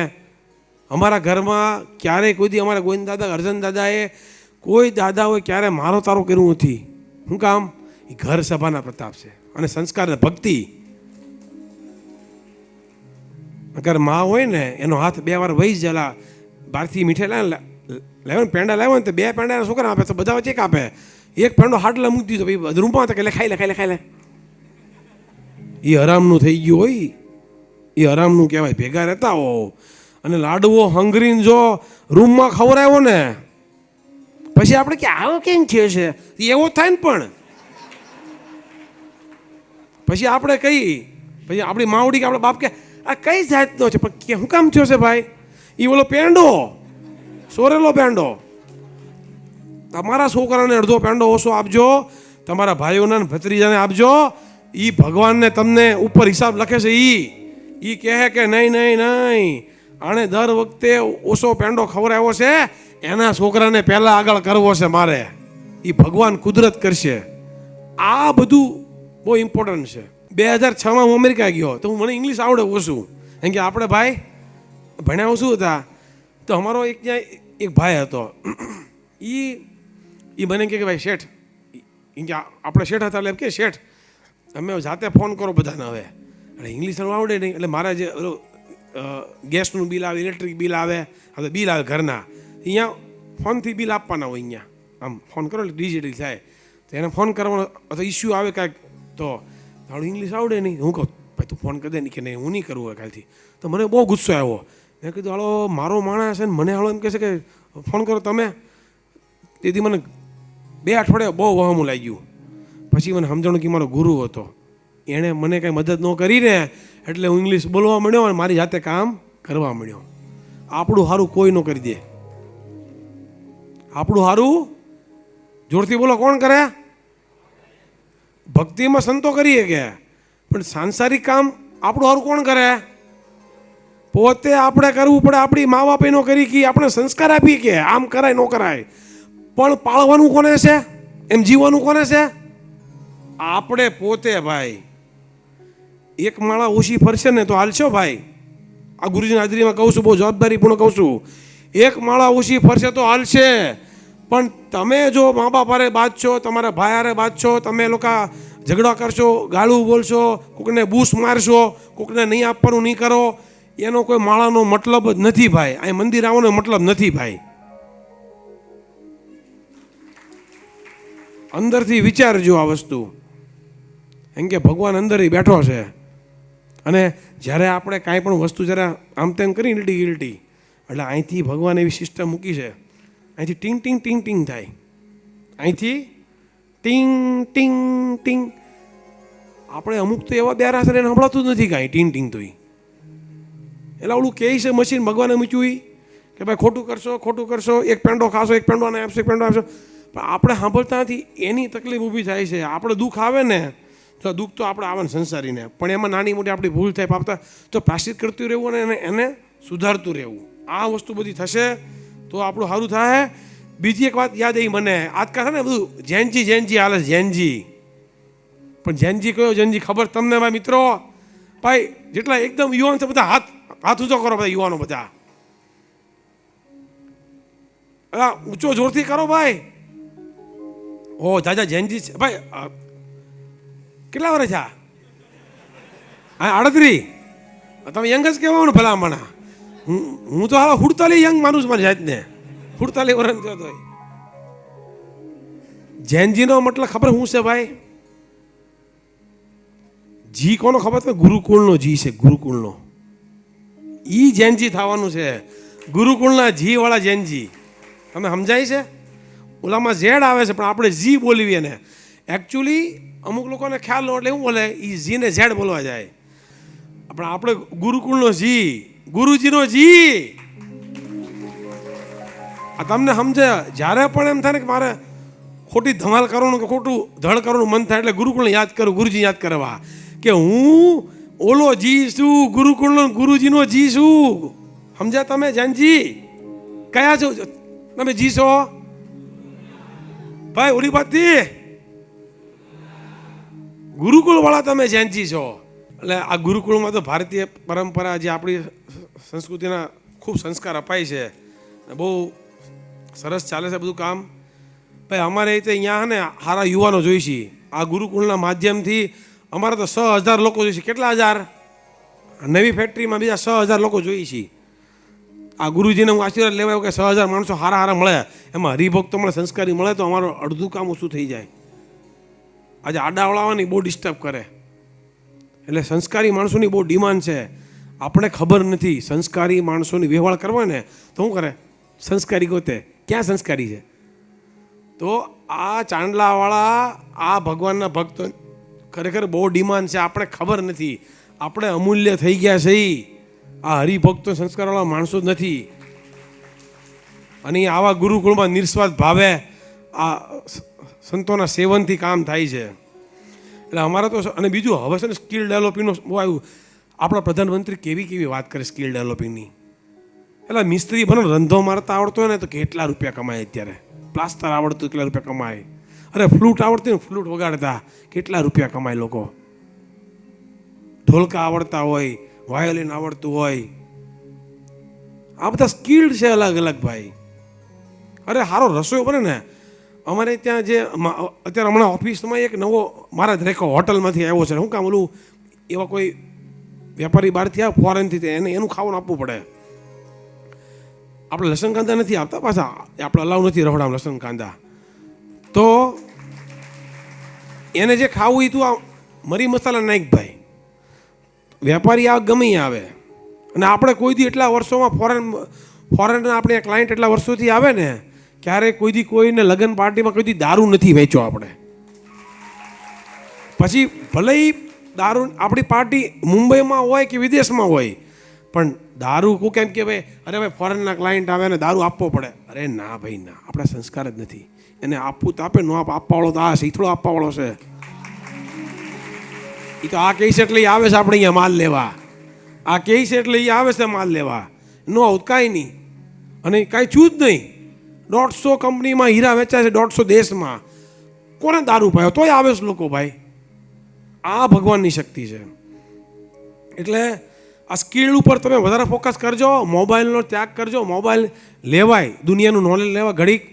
અમારા ઘરમાં ક્યારેય કોઈ દી અમારા ગોવિંદ દાદા, અર્જન દાદાએ કોઈ દાદા હોય ક્યારે મારો તારો કર્યું નથી. શું કામ? એ ઘર સભાના પ્રતાપ છે અને સંસ્કાર ભક્તિ. અગર માં હોય ને એનો હાથ 2 વાર વહી જલા, બહારથી મીઠાઈ લાવ્યો ને, પેંડા લાવ્યો ને, તો 2 પેંડા છોકરા આપે, તો બધા વચ્ચે એક આપે. એક પેંડો હાટલા મૂકી દીધો, ભાઈ રૂમમાં તો કે ખાઈ લે. એ હરામનું થઈ ગયું હોય, એ હરામનું કહેવાય. ભેગા રહેતા હો અને લાડવો હંગરીને જો રૂમમાં ખવડાવ્યો ને, પછી આપણે કે આવો કેમ થયો છે, એવો થાય ને. પણ પછી આપણે કઈ, પછી આપણી માવડી કે આપણા બાપ કે આ કઈ જાતનો છે, પણ શું કામ થયો છે ભાઈ? એ ઓલો પેંડો, સોરેલો પેંડો. તમારા છોકરાને અડધો પેંડો ઓછો આપજો, તમારા ભાઈઓને ભત્રીજાને આપજો. એ ભગવાનને તમને ઉપર હિસાબ લખે છે. એ કહે કે નહીં, આણે દર વખતે ઓછો પેંડો ખવડાવ્યો છે, એના છોકરાને પહેલાં આગળ કરવો છે મારે, એ ભગવાન કુદરત કરશે. આ બધું બહુ ઇમ્પોર્ટન્ટ છે. 2006માં હું અમેરિકા ગયો તો મને ઇંગ્લિશ આવડે ઓછું, કેમ કે આપણે ભાઈ ભણ્યા ઓછું હતા. તો અમારો એક ભાઈ હતો, એ મને કહે કે ભાઈ શેઠ, કે આપણે શેઠ હતા એટલે એમ કે શેઠ તમે જાતે ફોન કરો બધાને. હવે એટલે ઇંગ્લિશ આવડે નહીં, એટલે મારા જે ગેસનું બિલ આવે, ઇલેક્ટ્રિક બિલ આવે, હવે બિલ આવે ઘરના, અહીંયા ફોનથી બિલ આપવાના હોય. અહીંયા આમ ફોન કરો એટલે ડિજિટલ થાય, તો એને ફોન કરવાનો અથવા ઇસ્યુ આવે કાંઈક, તો તારું ઇંગ્લિશ આવડે નહીં. હું કહું ભાઈ તું ફોન કરી દે નહીં, કે નહીં હું નહીં કરવું હોય કાલથી. તો મને બહુ ગુસ્સો આવ્યો. મેં કીધું હાલો મારો માણસ છે ને મને હાલો એમ કહે છે કે ફોન કરો તમે. તેથી મને 2 અઠવાડિયા બહુ વહામું લાગ્યું. પછી મને સમજણ કે મારો ગુરુ હતો, એણે મને કાંઈ મદદ ન કરીને એટલે હું ઇંગ્લિશ બોલવા માંડ્યો અને મારી જાતે કામ કરવા માંડ્યો. આપણું સારું કોઈ ન કરી દે. આપણું સારું જોરથી બોલો કોણ કરે? ભક્તિમાં સંતો કરીએ કે, પણ સાંસારિક કામ આપણું સારું કોણ કરે? પોતે આપણે કરવું પડે. આપણી મા બાપ એનો કરી કે આપણે સંસ્કાર આપીએ કે આમ કરાય ન કરાય, પણ પાળવાનું કોને છે? એમ જીવવાનું કોને છે? આપણે પોતે. ભાઈ એક માળા ઓછી ફરશે ને તો હાલશો ભાઈ. આ ગુરુજીની હાજરીમાં કહું છું, બહુ જવાબદારીપૂર્ણ કહું છું, એક માળા ઓછી ફરશે તો હાલશે. પણ તમે જો મા બાપ હારે બાજશો, તમારા ભાઈ હારે બાજશો, તમે લોકો ઝઘડા કરશો, ગાળું બોલશો, કોકને બૂસ મારશો, કોકને નહીં આપવાનું નહીં કરો, એનો કોઈ માળાનો મતલબ જ નથી ભાઈ. અહીં મંદિર આવવાનો મતલબ નથી ભાઈ. અંદરથી વિચારજો આ વસ્તુ, એમ કે ભગવાન અંદર બેઠો છે. અને જ્યારે આપણે કાંઈ પણ વસ્તુ જ્યારે આમ તેમ કરી ગિલ્ટી ગિલ્ટી, એટલે અહીંથી ભગવાન એવી સિસ્ટમ મૂકી છે, અહીંથી ટીંગ ટીંગ ટીંગ ટીંગ થાય, અહીંથી ટીંગ ટીંગ ટીંગ. આપણે અમુક તો એવા બેરા છે એને સંભળાતું જ નથી કાંઈ ટીંગ ટીંગ. તો એટલે ઓલું કહે છે મશીન ભગવાને મૂક્યું કે ભાઈ ખોટું કરશો, એક પેંડો ખાશો, એક પેંડો આપશો, એક પેંડો આપશો. પણ આપણે સાંભળતા નથી. એની તકલીફ ઊભી થાય છે. આપણે દુઃખ આવે ને, તો દુઃખ તો આપણે આવે ને સંસારીને, પણ એમાં નાની મોટી આપણી ભૂલ થાય પાપતા, તો પ્રાશ્ચિત કરતું રહેવું અને એને સુધારતું રહેવું. આ વસ્તુ બધી થશે તો આપણું સારું થાય. બીજી એક વાત યાદ આવી મને, આજકાલ છે ને બધું જૈનજી હાલે છે, જૈનજી. પણ જૈનજી કયો જૈનજી ખબર તમને ભાઈ મિત્રો? ભાઈ જેટલા એકદમ યુવાન છે બધા હાથ ઊંચો કરો, બધા યુવાનો બધા ઊંચો જોરથી કરો ભાઈ. ઓ જાજા જૈનજી છે ભાઈ. કેટલા વર્ષ છે? 38. તમે યંગ જ કહેવાય ને ભલામણા. હું તો હાલ 48 યંગ માનું છું મારી જાતને. 48 વર્ષ થયો તો. જૈનજીનો મતલબ ખબર શું છે ભાઈ? જી કોનો ખબર છે? ગુરુકુળનો જી છે, ગુરુકુળનો. ઈ જૈનજી થવાનું છે, ગુરુકુળના જી વાળા જૈનજી. તમે સમજાય છે? ઓલામાં ઝેડ આવે છે પણ આપણે જી બોલવીએ ને. એકચ્યુઅલી અમુક લોકોને ખ્યાલ નો એટલે એવું બોલે એ જીને ઝેડ બોલવા જાય, પણ આપણે ગુરુકુળનો જી, ગુરુજીનો જી. આ તમને સમજે? જ્યારે પણ એમ થાય ને કે મારે ખોટી ધમાલ કરવાનું કે ખોટું ધડ કરવાનું મન થાય એટલે ગુરુકુળને યાદ કરું, ગુરુજી યાદ કરવા કે હું ઓલો જી છું, ગુરુકુળનો ગુરુજીનો જી છું. સમજ્યા તમે જૈનજી? કયા છો તમે જી છો ભાઈ? ઓલી બાતથી ગુરુકુળ વાળા તમે જૈનજી છો. એટલે આ ગુરુકુળમાં તો ભારતીય પરંપરા જે આપણી સંસ્કૃતિના ખૂબ સંસ્કાર અપાય છે, બહુ સરસ ચાલે છે બધું કામ. ભાઈ અમારે રીતે અહીંયા ને સારા યુવાનો જોઈશે. આ ગુરુકુળના માધ્યમથી અમારે તો 6000 લોકો જોઈશે. કેટલા હજાર? નવી ફેક્ટરીમાં બીજા 6000 લોકો જોઈશે. આ ગુરુજીને હું આશીર્વાદ લેવા કે 6000 માણસો હારા મળે, એમાં હરિભક્તો મળે, સંસ્કારી મળે, તો અમારું અડધું કામ ઓછું થઈ જાય. આજે આડાવડાવાની બહુ ડિસ્ટર્બ કરે. એટલે સંસ્કારી માણસોની બહુ ડિમાન્ડ છે. આપણે ખબર નથી. સંસ્કારી માણસોની વ્યવહાર કરવા ને તો શું કરે? સંસ્કારી ગોતે. ક્યાં સંસ્કારી છે? તો આ ચાંદલાવાળા આ ભગવાનના ભક્તો ખરેખર બહુ ડિમાન્ડ છે. આપણે ખબર નથી. આપણે અમૂલ્ય થઈ ગયા છે. આ હરિભક્તો સંસ્કારવાળા માણસો જ નથી. અને આવા ગુરુકુળમાં નિસ્વાર્થ ભાવે આ સંતોના સેવનથી કામ થાય છે. એટલે અમારા તો અને બીજું હવે છે ને સ્કિલ ડેવલપિંગનું બહુ આવ્યું. આપણા પ્રધાનમંત્રી કેવી વાત કરે સ્કિલ ડેવલપિંગની. એટલે મિસ્ત્રી બનો રંધો મારતા આવડતો હોય ને તો કેટલા રૂપિયા કમાય અત્યારે. પ્લાસ્ટર આવડતું કેટલા રૂપિયા કમાય. અરે ફ્લૂટ આવડતી ને ફ્લૂટ વગાડતા કેટલા રૂપિયા કમાય લોકો. ઢોલકા આવડતા હોય, વાયોલિન આવડતું હોય, આ બધા સ્કિલ્ડ છે અલગ અલગ ભાઈ. અરે સારો રસોઈ બને ને, અમારે ત્યાં જે અત્યારે હમણાં ઓફિસમાં એક નવો મારા જ રેખો હોટલમાંથી આવ્યો છે. શું કામ ઓલું એવા કોઈ વેપારી બહારથી આવે ફોરેનથી એને એનું ખાવાનું આપવું પડે. આપણે લસણ કાંદા નથી આપતા પાછા, આપણે અલાવ નથી રખડામ લસણ કાંદા. તો એને જે ખાવું એ તું આ મરી મસાલા નાખ ભાઈ. વેપારી આવે ગમે આવે, અને આપણે કોઈ દી એટલા વર્ષોમાં ફોરેન આપણે ક્લાયન્ટ એટલા વર્ષોથી આવે ને, ક્યારેય કોઈ દી કોઈને લગ્ન પાર્ટીમાં કોઈ દી દારૂ નથી વેચ્યો આપણે. પછી ભલે દારૂ આપણી પાર્ટી મુંબઈમાં હોય કે વિદેશમાં હોય, પણ દારૂ કો કેમ કે ભાઈ અરે ભાઈ ફોરેનના ક્લાયન્ટ આવે ને દારૂ આપવો પડે. અરે ના ભાઈ ના, આપણા સંસ્કાર જ નથી. એને આપવું તો આપે, ન આપવાવાળો તો આ છે, થોડો આપવાવાળો છે. એ તો આ કહે છે એટલે એ આવે છે આપણે અહીંયા માલ લેવા. આ કહે છે એટલે એ આવે છે માલ લેવા. ન આવું કાંઈ નહીં, અને કાંઈ છું જ નહીં. 150 કંપનીમાં હીરા વેચાય છે, 150 દેશમાં. કોને દારૂ પાયો તોય આવે છે લોકો ભાઈ. આ ભગવાનની શક્તિ છે. એટલે આ સ્કિલ ઉપર તમે વધારે ફોકસ કરજો, મોબાઈલનો ત્યાગ કરજો. મોબાઈલ લેવાય, દુનિયાનું નોલેજ લેવા ઘડીક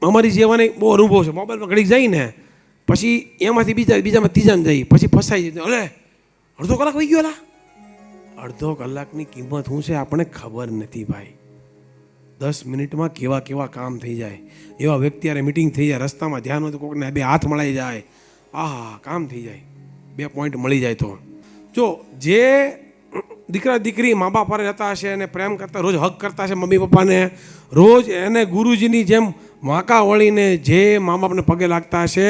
અમારી જેવાને બહુ અનુભવ છે. મોબાઈલમાં ઘડીક જઈને પછી એમાંથી બીજામાં ત્રીજામાં જઈ પછી ફસાઈ જાય. અરે અડધો કલાક વહી ગયો. અડધો કલાકની કિંમત શું છે આપણને ખબર નથી ભાઈ. 10 મિનિટમાં કેવા કેવા કામ થઈ જાય. એવા વ્યક્તિ યારે મિટિંગ થઈ જાય, રસ્તામાં ધ્યાન હોય તો કોઈકને 2 હાથ મળાઈ જાય, આહા કામ થઈ જાય, 2 પોઈન્ટ મળી જાય. તો જો જે દીકરા દીકરી મા બાપ પર રહેતા હશે અને પ્રેમ કરતા, રોજ હક કરતા હશે મમ્મી પપ્પાને, રોજ એને ગુરુજીની જેમ વાંકા વળીને જે મા બાપને પગે લાગતા હશે,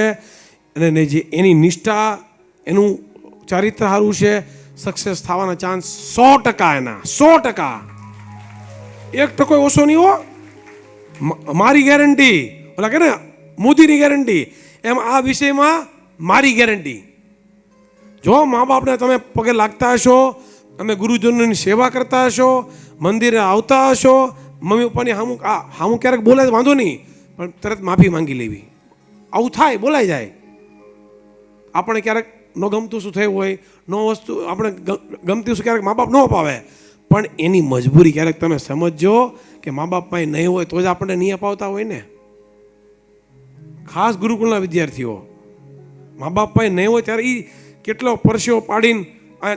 અને જે એની નિષ્ઠા, એનું ચારિત્ર સારું છે, સક્સેસ થવાના ચાન્સ 100%. એના 100%, 1% ઓછો નહીં હો. મારી ગેરંટી, ઓલા કે ને મોદીની ગેરંટી, એમ આ વિષયમાં મારી ગેરંટી. જો મા બાપને તમે પગે લાગતા હશો, તમે ગુરુજનોની સેવા કરતા હશો, મંદિરે આવતા હશો, મમ્મી પપ્પાની હામું ક્યારેક બોલાય વાંધો નહીં, પણ તરત માફી માંગી લેવી. આવું થાય, બોલાઈ જાય. આપણે ક્યારેક ન ગમતું શું થયું હોય, ન વસ્તુ આપણે ગમતી શું ક્યારેક મા બાપ ન અપાવે, પણ એની મજબૂરી ક્યારેક તમે સમજજો કે મા બાપ પાસે નહીં હોય તો જ આપણે નહીં અપાવતા હોય ને. ખાસ ગુરુકુળના વિદ્યાર્થીઓ, મા બાપ પાસે નહીં હોય ત્યારે એ કેટલો પરસ્યો પાડીને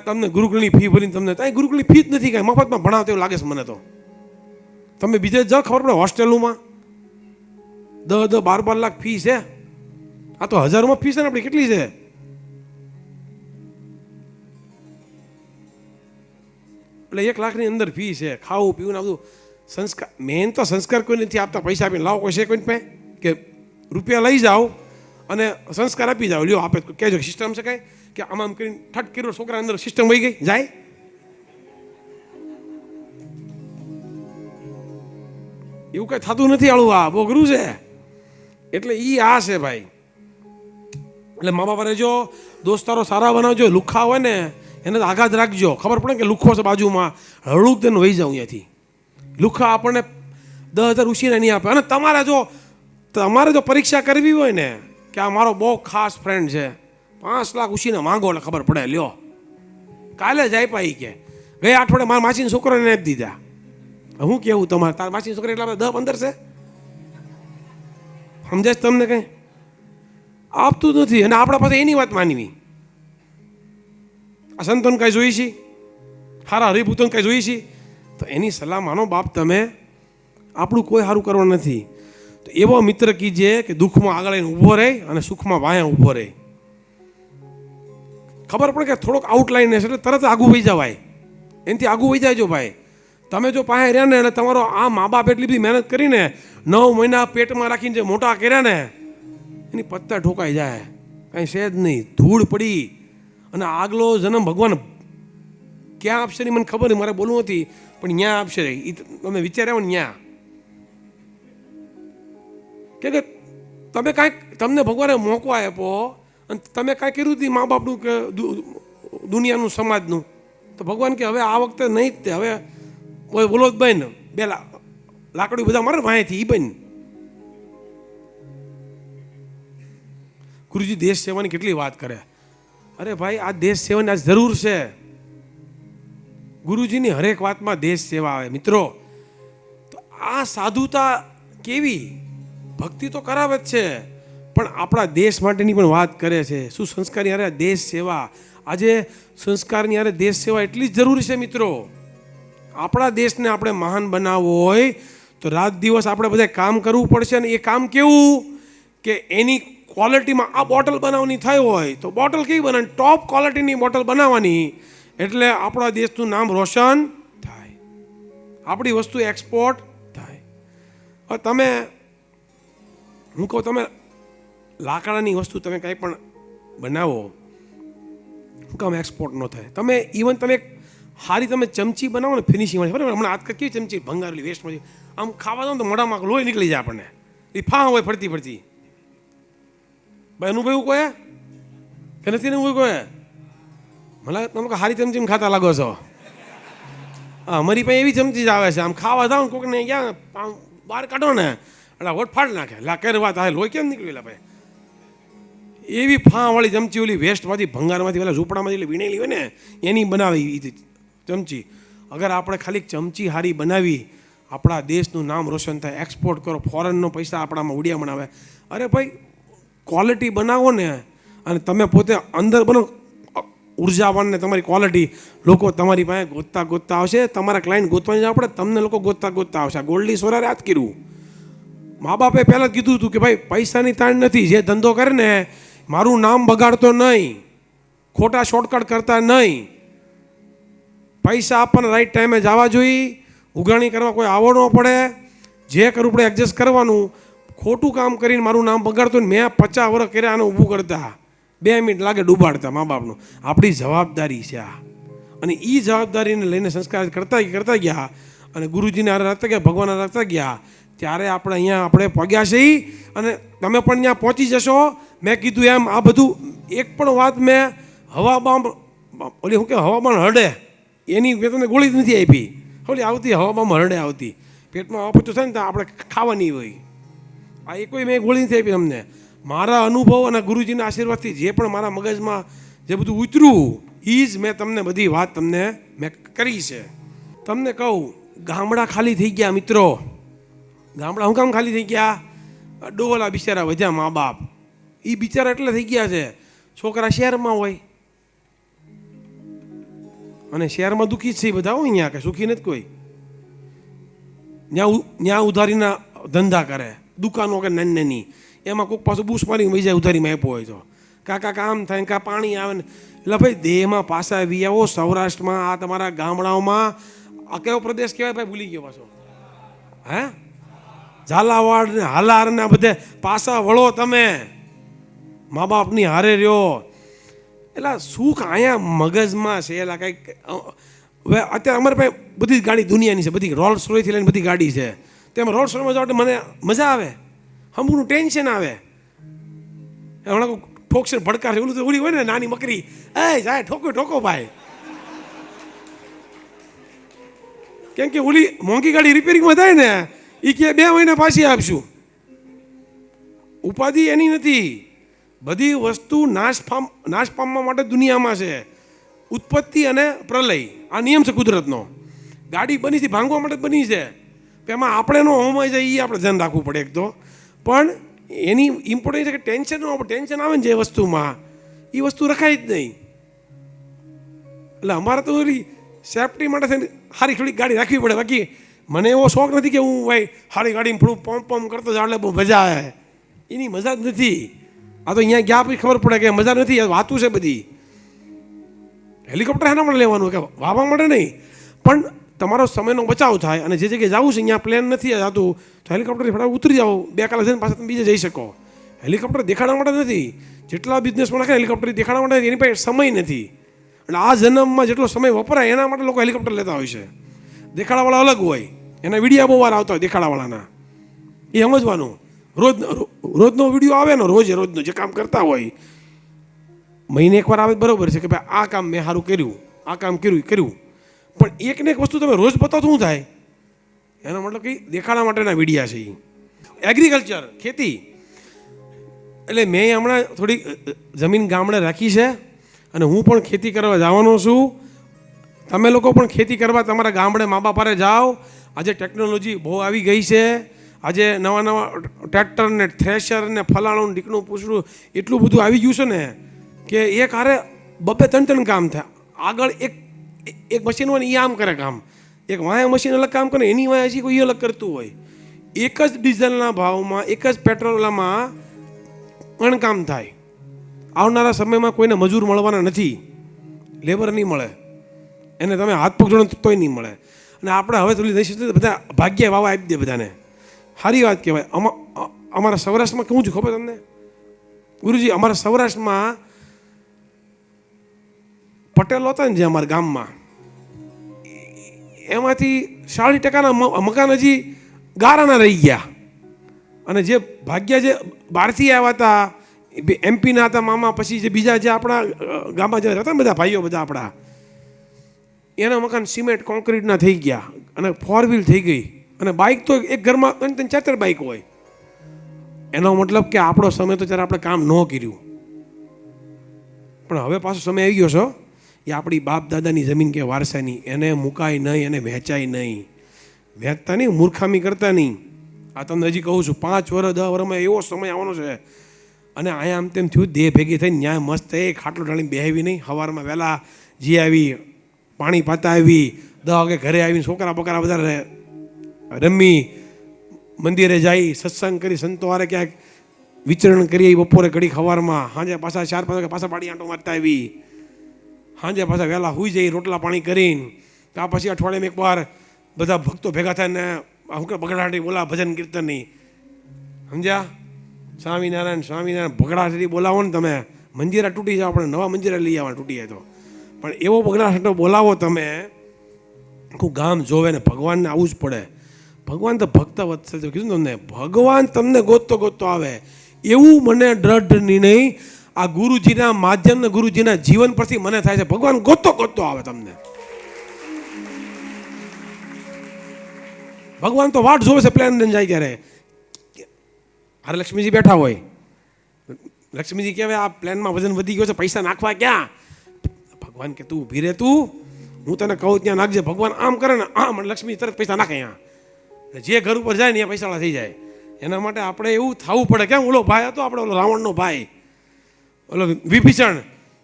તમને ગુરુકુળની ફી ભરીને તમને ત્યાં ગુરુકુળની ફી જ નથી કાંઈ, મફતમાં ભણાવતા એવું લાગે છે મને તો. તમે બીજે જ ખબર પડે હોસ્ટેલોમાં 10-12 લાખ ફી છે. આ તો હજારોમાં ફી છે ને આપણી કેટલી છે. એટલે 1 લાખની અંદર ફી છે. ખાવું પીવું ને બધું સંસ્કાર, મેન તો સંસ્કાર કોઈ નથી આપતા. પૈસા આપીને લાવો કોઈ છે કોઈ પાસે કે રૂપિયા લઈ જાઓ અને સંસ્કાર આપી જાઓ, લ્યો આપે કહેજો સિસ્ટમ છે કાંઈ કે આમ કરીને ઠટ કર્યો છોકરા અંદર સિસ્ટમ વહી ગઈ જાય. એવું કઈ થતું નથી. આળું આ બહુ અઘરું છે. એટલે આ છે ભાઈ. એટલે મા બાપ રહેજો, દોસ્તારો સારા બનાવજો. લુખ્ખા હોય ને એને આઘાત રાખજો. ખબર પડે કે લુખ્ખો છે બાજુમાં, હળુક તેને વહી જાવ અહીંયાથી. લુખ્ખા આપણને 10,000 ઉછીને નહીં આપે. અને તમારે જો પરીક્ષા કરવી હોય ને કે આ મારો બહુ ખાસ ફ્રેન્ડ છે, 5 લાખ ઉછીને માંગો એટલે ખબર પડે. લ્યો કાલે જ આપ્યા કે ગયા અઠવાડિયે મારા માસીના છોકરાને આપી દીધા. હું કેવું તમારે, તારા માસીના છોકરા એટલા 10-15 છે, સમજાય તમને? કંઈ આપતું જ નથી. અને આપણા પાસે એની વાત માનવી. આ સંતોને કાંઈ જોઈ છે, સારા હરિભૂતોને કાંઈ જોઈ છે, તો એની સલાહ માનો બાપ તમે. આપણું કોઈ સારું કરવાનું નથી. તો એવો મિત્ર કીજે કે દુઃખમાં આગળ આવીને ઊભો રહે અને સુખમાં વાયા ઊભો રહે. ખબર પડે કે થોડોક આઉટલાઈન હશે એટલે તરત આગું વહી જવાય. એનાથી આગું વહી જાય. જો ભાઈ તમે જો પાસે રહ્યા ને એટલે તમારો આ મા બાપ એટલી બધી મહેનત કરીને 9 મહિના પેટમાં રાખીને જે મોટા કર્યા ને એની પત્તા ઠોકાઈ જાય. કાંઈ છે જ નહીં, ધૂળ પડી. અને આગલો જન્મ ભગવાન ક્યાં આપશે નહીં મને ખબર નહીં, મારે બોલવું નથી, પણ ન્યા આપશે. એ તમે વિચાર્યા હોય ને ન્યા કે તમે કાંઈક તમને ભગવાને મોકો આપ્યો અને તમે કાંઈ કર્યું હતું મા બાપનું કે દુનિયાનું સમાજનું, તો ભગવાન કે હવે આ વખતે નહીં જ તે, હવે ઓય બોલો જ બન બે લાકડી બધા મારે વાંહેથી એ બન. ગુરુજી દેશ સેવાની કેટલી વાત કરે. અરે ભાઈ, આ દેશ સેવાની આજ જરૂર છે. ગુરુજીની હરેક વાતમાં દેશ સેવા આવે મિત્રો. તો આ સાધુતા કેવી, ભક્તિ તો કરાવે જ છે, પણ આપણા દેશ માટેની પણ વાત કરે છે. શું સંસ્કારની હારે દેશ સેવા, આજે સંસ્કારની હારે દેશ સેવા એટલી જ જરૂરી છે મિત્રો. આપણા દેશને આપણે મહાન બનાવવો હોય તો રાત દિવસ આપણે બધા કામ કરવું પડશે. અને એ કામ કેવું કે એની ક્વોલિટીમાં આ બોટલ બનાવવાની થઈ હોય તો બોટલ કેવી બનાવવાની, ટોપ ક્વોલિટીની બોટલ બનાવવાની, એટલે આપણા દેશનું નામ રોશન થાય, આપણી વસ્તુ એક્સપોર્ટ થાય. હવે તમે, હું કહું, તમે લાકડાની વસ્તુ તમે કંઈ પણ બનાવો, શું કામ એક્સપોર્ટ ન થાય? તમે ઇવન તમે સારી તમે ચમચી બનાવો ને ફિનિશિંગ વાળી, બરાબર, હમણાં આજકાલ કેવી ચમચી ભંગારેલી વેસ્ટમાંથી આમ ખાવા દો તો મોઢામાં લોહી નીકળી જાય આપણને, એ ફા હોય ફરતી ફરતી. ભાઈ અનુભવ્યું કોઈ કે નથી અનુભવ્યું કોઈ? મને તમે સારી ચમચી ખાતા લાગો છો. હા, અમારી પાસે એવી ચમચી જ આવે છે, આમ ખાવા જાવ ને કોકને ક્યાં બહાર કાઢો ને એટલે વોટ ફાડ નાખે. લા કેર વાત આ લોહી કેમ નીકળ્યું? લા ભાઈ એવી ફાવાળી ચમચી ઓલી વેસ્ટમાંથી ભંગારમાંથી પેલા ઝૂંપડામાંથી એટલે વીણેલી હોય ને એની બનાવી ચમચી. અગર આપણે ખાલી ચમચી હારી બનાવી આપણા દેશનું નામ રોશન થાય, એક્સપોર્ટ કરો, ફોરેનનો પૈસા આપણામાં ઉડિયા બનાવે. અરે ભાઈ, ક્વોલિટી બનાવો ને, અને તમે પોતે અંદર બનો ઉર્જાવાન ને તમારી ક્વોલિટી, લોકો તમારી પાસે ગોતતા ગોતતા આવશે. તમારા ક્લાયન્ટ ગોતવાની જ આપણે, તમને લોકો ગોતતા ગોતતા આવશે. ગોલ્ડી સોરારે યાદ કર્યું, મા બાપે પહેલાં જ કીધું હતું કે ભાઈ પૈસાની તાણ નથી, જે ધંધો કરે ને મારું નામ બગાડતો નહીં, ખોટા શોર્ટકટ કરતા નહીં, પૈસા આપણને રાઈટ ટાઈમે જવા જોઈએ, ઉઘરાણી કરવા કોઈ આવો ન પડે, જે કરવું પડે એડજસ્ટ કરવાનું. ખોટું કામ કરીને મારું નામ બગાડતું ને મેં 50 વર્ષ કર્યા આને ઊભું કરતા, 2 મિનિટ લાગે ડૂબાડતા મા બાપનું. આપણી જવાબદારી છે આ, અને એ જવાબદારીને લઈને સંસ્કાર કરતા ગયા અને ગુરુજીને હારે રાખતા ગયા, ભગવાન રાખતા ગયા, ત્યારે આપણે અહીંયા આપણે પગ્યા છીએ. અને તમે પણ ત્યાં પહોંચી જશો. મેં કીધું એમ આ બધું એક પણ વાત મેં હવામાં ઓલી શું કે હવામાન હરડે એની મેં તમને ગોળી નથી આપી. ઓલી આવતી હવામાં હરડે આવતી, પેટમાં અપચો થાય ને તો આપણે ખાવાની હોય, આ એ કોઈ મેં ગોળી નથી આપી તમને. મારા અનુભવ અને ગુરુજીના આશીર્વાદથી જે પણ મારા મગજમાં જે બધું ઉતર્યું એ જ મેં તમને બધી વાત તમને મેં કરી છે. તમને કહું, ગામડા ખાલી થઈ ગયા મિત્રો. ગામડા શું કામ ખાલી થઈ ગયા? ડોલા બિચારા વધ્યા, મા બાપ એ બિચારા એટલે થઈ ગયા છે. છોકરા શહેરમાં હોય અને શહેરમાં દુઃખી જ છે બધા હોય, અહીંયા કે સુખી નથી કોઈ. ત્યાં ઉધારીના ધંધા કરે, દુકાનો કે નાની નાની, એમાં કોઈક પાછું બૂસ મારીને વહી જાય ઉધારીમાં આપ્યો હોય તો. કાકા કામ થાય કાં પાણી આવે ને, એટલે ભાઈ દેહમાં પાછા આવી આવો. સૌરાષ્ટ્રમાં આ તમારા ગામડાઓમાં આ કયો પ્રદેશ કહેવાય ભાઈ? ભૂલી ગયો પાછો. હે, ઝાલાવાડ ને હાલાર ને બધે પાછા વળો તમે, મા બાપની હારે રહ્યો. એટલે સુખ અહીંયા મગજમાં છે. એટલે કંઈક હવે અત્યારે અમારે પાસે બધી જ ગાડી દુનિયાની છે, બધી રોલ્સ રોયથી લઈને બધી ગાડી છે. તેમાં રોલ્સ રોયમાં જાવ મને મજા આવે, હમણાં ટેન્શન આવે. હમણાં ઠોકશે ભડકા છે, ઓલું તો ઉડી હોય ને નાની મકરી, એ જાય ઠોકો ઠોકો ભાઈ. કેમ કે ઓલી મોંઘી ગાડી રિપેરિંગમાં થાય ને એ કે 2 મહિના પાછી આપશું. ઉપાધિ એની નથી. બધી વસ્તુ નાશ પામવા માટે દુનિયામાં છે. ઉત્પત્તિ અને પ્રલય આ નિયમ છે કુદરતનો. ગાડી બની છે ભાંગવા માટે બની છે, એમાં આપણે નો હોમાઈ જાય એ આપણે ધ્યાન રાખવું પડે એક તો. પણ એની ઇમ્પોર્ટન્સ છે કે ટેન્શન આવે ને જે વસ્તુમાં, એ વસ્તુ રખાય જ નહીં. એટલે અમારે તો એની સેફટી માટે થઈને સારી થોડીક ગાડી રાખવી પડે. બાકી મને એવો શોખ નથી કે હું ભાઈ સારી ગાડીમાં થોડું પંપ કરતો જાવ એટલે બહુ મજા આવે, એની મજા જ નથી. આ તો અહીંયા ગયા પછી ખબર પડે કે મજા નથી, વાતું છે બધી. હેલિકોપ્ટર એના માટે લેવાનું કે વાવા માટે નહીં, પણ તમારો સમયનો બચાવ થાય. અને જે જગ્યાએ જવું છે અહીંયા પ્લેન નથી જતું તો હેલિકોપ્ટરથી ફટાફટ ઉતરી જાઓ, 2 કલાક જઈને પાછા તમે બીજે જઈ શકો. હેલિકોપ્ટર દેખાડવા માટે નથી. જેટલા બિઝનેસમાં નાખે હેલિકોપ્ટર દેખાડવા માટે, એની પાસે સમય નથી. એટલે આ જન્મમાં જેટલો સમય વપરાય એના માટે લોકો હેલિકોપ્ટર લેતા હોય છે. દેખાડાવાળા અલગ હોય, એના વિડીયો બહુ વાર આવતા હોય દેખાડાવાળાના, એ સમજવાનું. રોજનો વિડીયો આવે ને, રોજનો જે કામ કરતા હોય મહિને એકવાર આવે બરાબર છે કે ભાઈ આ કામ મેં સારું કર્યું, આ કામ કર્યું. પણ એકને એક વસ્તુ તમે રોજ બતાવો તો શું થાય? એનો મતલબ કે દેખાડા માટેના વિડીયા છે એ. એગ્રીકલ્ચર, ખેતી. એટલે મેં હમણાં થોડીક જમીન ગામડે રાખી છે અને હું પણ ખેતી કરવા જવાનો છું. તમે લોકો પણ ખેતી કરવા તમારા ગામડે મા બાપારે જાઓ. આજે ટેકનોલોજી બહુ આવી ગઈ છે. આજે નવા નવા ટ્રેક્ટર ને થ્રેશર ને ફલાણું ઢીકણું પૂછડું એટલું બધું આવી ગયું છે ને કે એક હારે 2-3 કામ થાય. આગળ એક મશીન હોય ને એ આમ કરે કામ, એક વાંહે મશીન અલગ કામ કરે, એની વાંહે હજી કોઈ અલગ કરતું હોય. એક જ ડીઝલના ભાવમાં, એક જ પેટ્રોલમાં કામ થાય. આવનારા સમયમાં કોઈને મજૂર મળવાના નથી, લેબર નહીં મળે, એને તમે હાથ પગ જોડો તોય નહીં મળે. અને આપણે હવે થોડી નહીં બધા ભાગ્ય વાવા આપી દે બધાને. સારી વાત કહેવાય. અમારા સૌરાષ્ટ્રમાં કેવું છે ખબર તમને ગુરુજી? અમારા સૌરાષ્ટ્રમાં પટેલો હતા ને જે અમારા ગામમાં, એમાંથી 40% મકાન હજી ગારાના રહી ગયા. અને જે ભાગ્યા જે બહારથી આવ્યા હતા, એમપીના હતા મામા, પછી જે બીજા જે આપણા ગામમાં જે હતા ને બધા ભાઈઓ બધા આપણા, એના મકાન સિમેન્ટ કોન્ક્રીટના થઈ ગયા અને 4 વ્હીલ થઈ ગઈ. અને બાઇક તો એક ઘરમાં 3-4 બાઇક હોય. એનો મતલબ કે આપણો સમય તો ત્યારે આપણે કામ ન કર્યું. પણ હવે પાછો સમય આવી ગયો છો એ આપણી બાપ દાદાની જમીન કે વારસાની, એને મુકાય નહીં, એને વહેંચાય નહીં. વહેંચતા નહીં, મૂર્ખામી કરતા નહીં. આ તમને હજી કહું છું, 5 વર્ષ 10 વર્ષમાં એવો સમય આવવાનો છે. અને અહીંયા આમ તેમ થયું, દેહ ભેગી થઈને ન્યાય મસ્ત એ ખાટલો ઢાળીને બેહવી નહીં. સવારમાં વહેલા જી આવી, પાણી પાતા આવી, 10 વાગે ઘરે આવીને છોકરા બકરા બધા રમી, મંદિરે જાય, સત્સંગ કરી, સંતો હારે ક્યાંક વિચરણ કરીએ બપોરે ઘડી સવારમાં, સાંજે પાછા 4-5 વાગે પાછા પાડી આંટો મારતા આવી, સાંજે પાછા વહેલા હુઈ જઈ રોટલા પાણી કરીને. ત્યાં પછી અઠવાડિયામાં એકવાર બધા ભક્તો ભેગા થાય ને બગડાટી બોલા ભજન કીર્તનની, સમજ્યા? સ્વામિનારાયણ સ્વામિનારાયણ બગડાટી બોલાવો ને તમે, મંજીરા તૂટી જાવ, આપણે નવા મંજીરા લઈ આવવા તૂટી જાય તો. પણ એવો બગડાટો બોલાવો તમે, આખું ગામ જોવે ને ભગવાનને આવવું જ પડે. ભગવાન તો ભક્ત વત્સલ કીધું તમને, ભગવાન તમને ગોતતો ગોતતો આવે. એવું મને દ્રઢ નહીં, આ ગુરુજીના માધ્યમ ને ગુરુજીના જીવન પરથી મને થાય છે, ભગવાન ગોતતો ગોતતો આવે તમને. ભગવાન તો વાટ જોવે છે, પ્લેન લઈને જાય ત્યારે. અરે લક્ષ્મીજી બેઠા હોય, લક્ષ્મીજી કહેવાય આ પ્લેનમાં વજન વધી ગયો છે, પૈસા નાખવા ક્યાં? ભગવાન કે તું ઊભી રહે, તું હું તને કહું ત્યાં નાખજે. ભગવાન આમ કરે ને આમ, લક્ષ્મી તરત પૈસા નાખે અહીંયા. જે ઘર ઉપર જાય ને ત્યાં પૈસાવાળા થઈ જાય. એના માટે આપણે એવું થવું પડે. કેમ? ઓલો ભાઈ હતો આપણે, ઓલો રાવણનો ભાઈ, ઓલો વિભીષણ,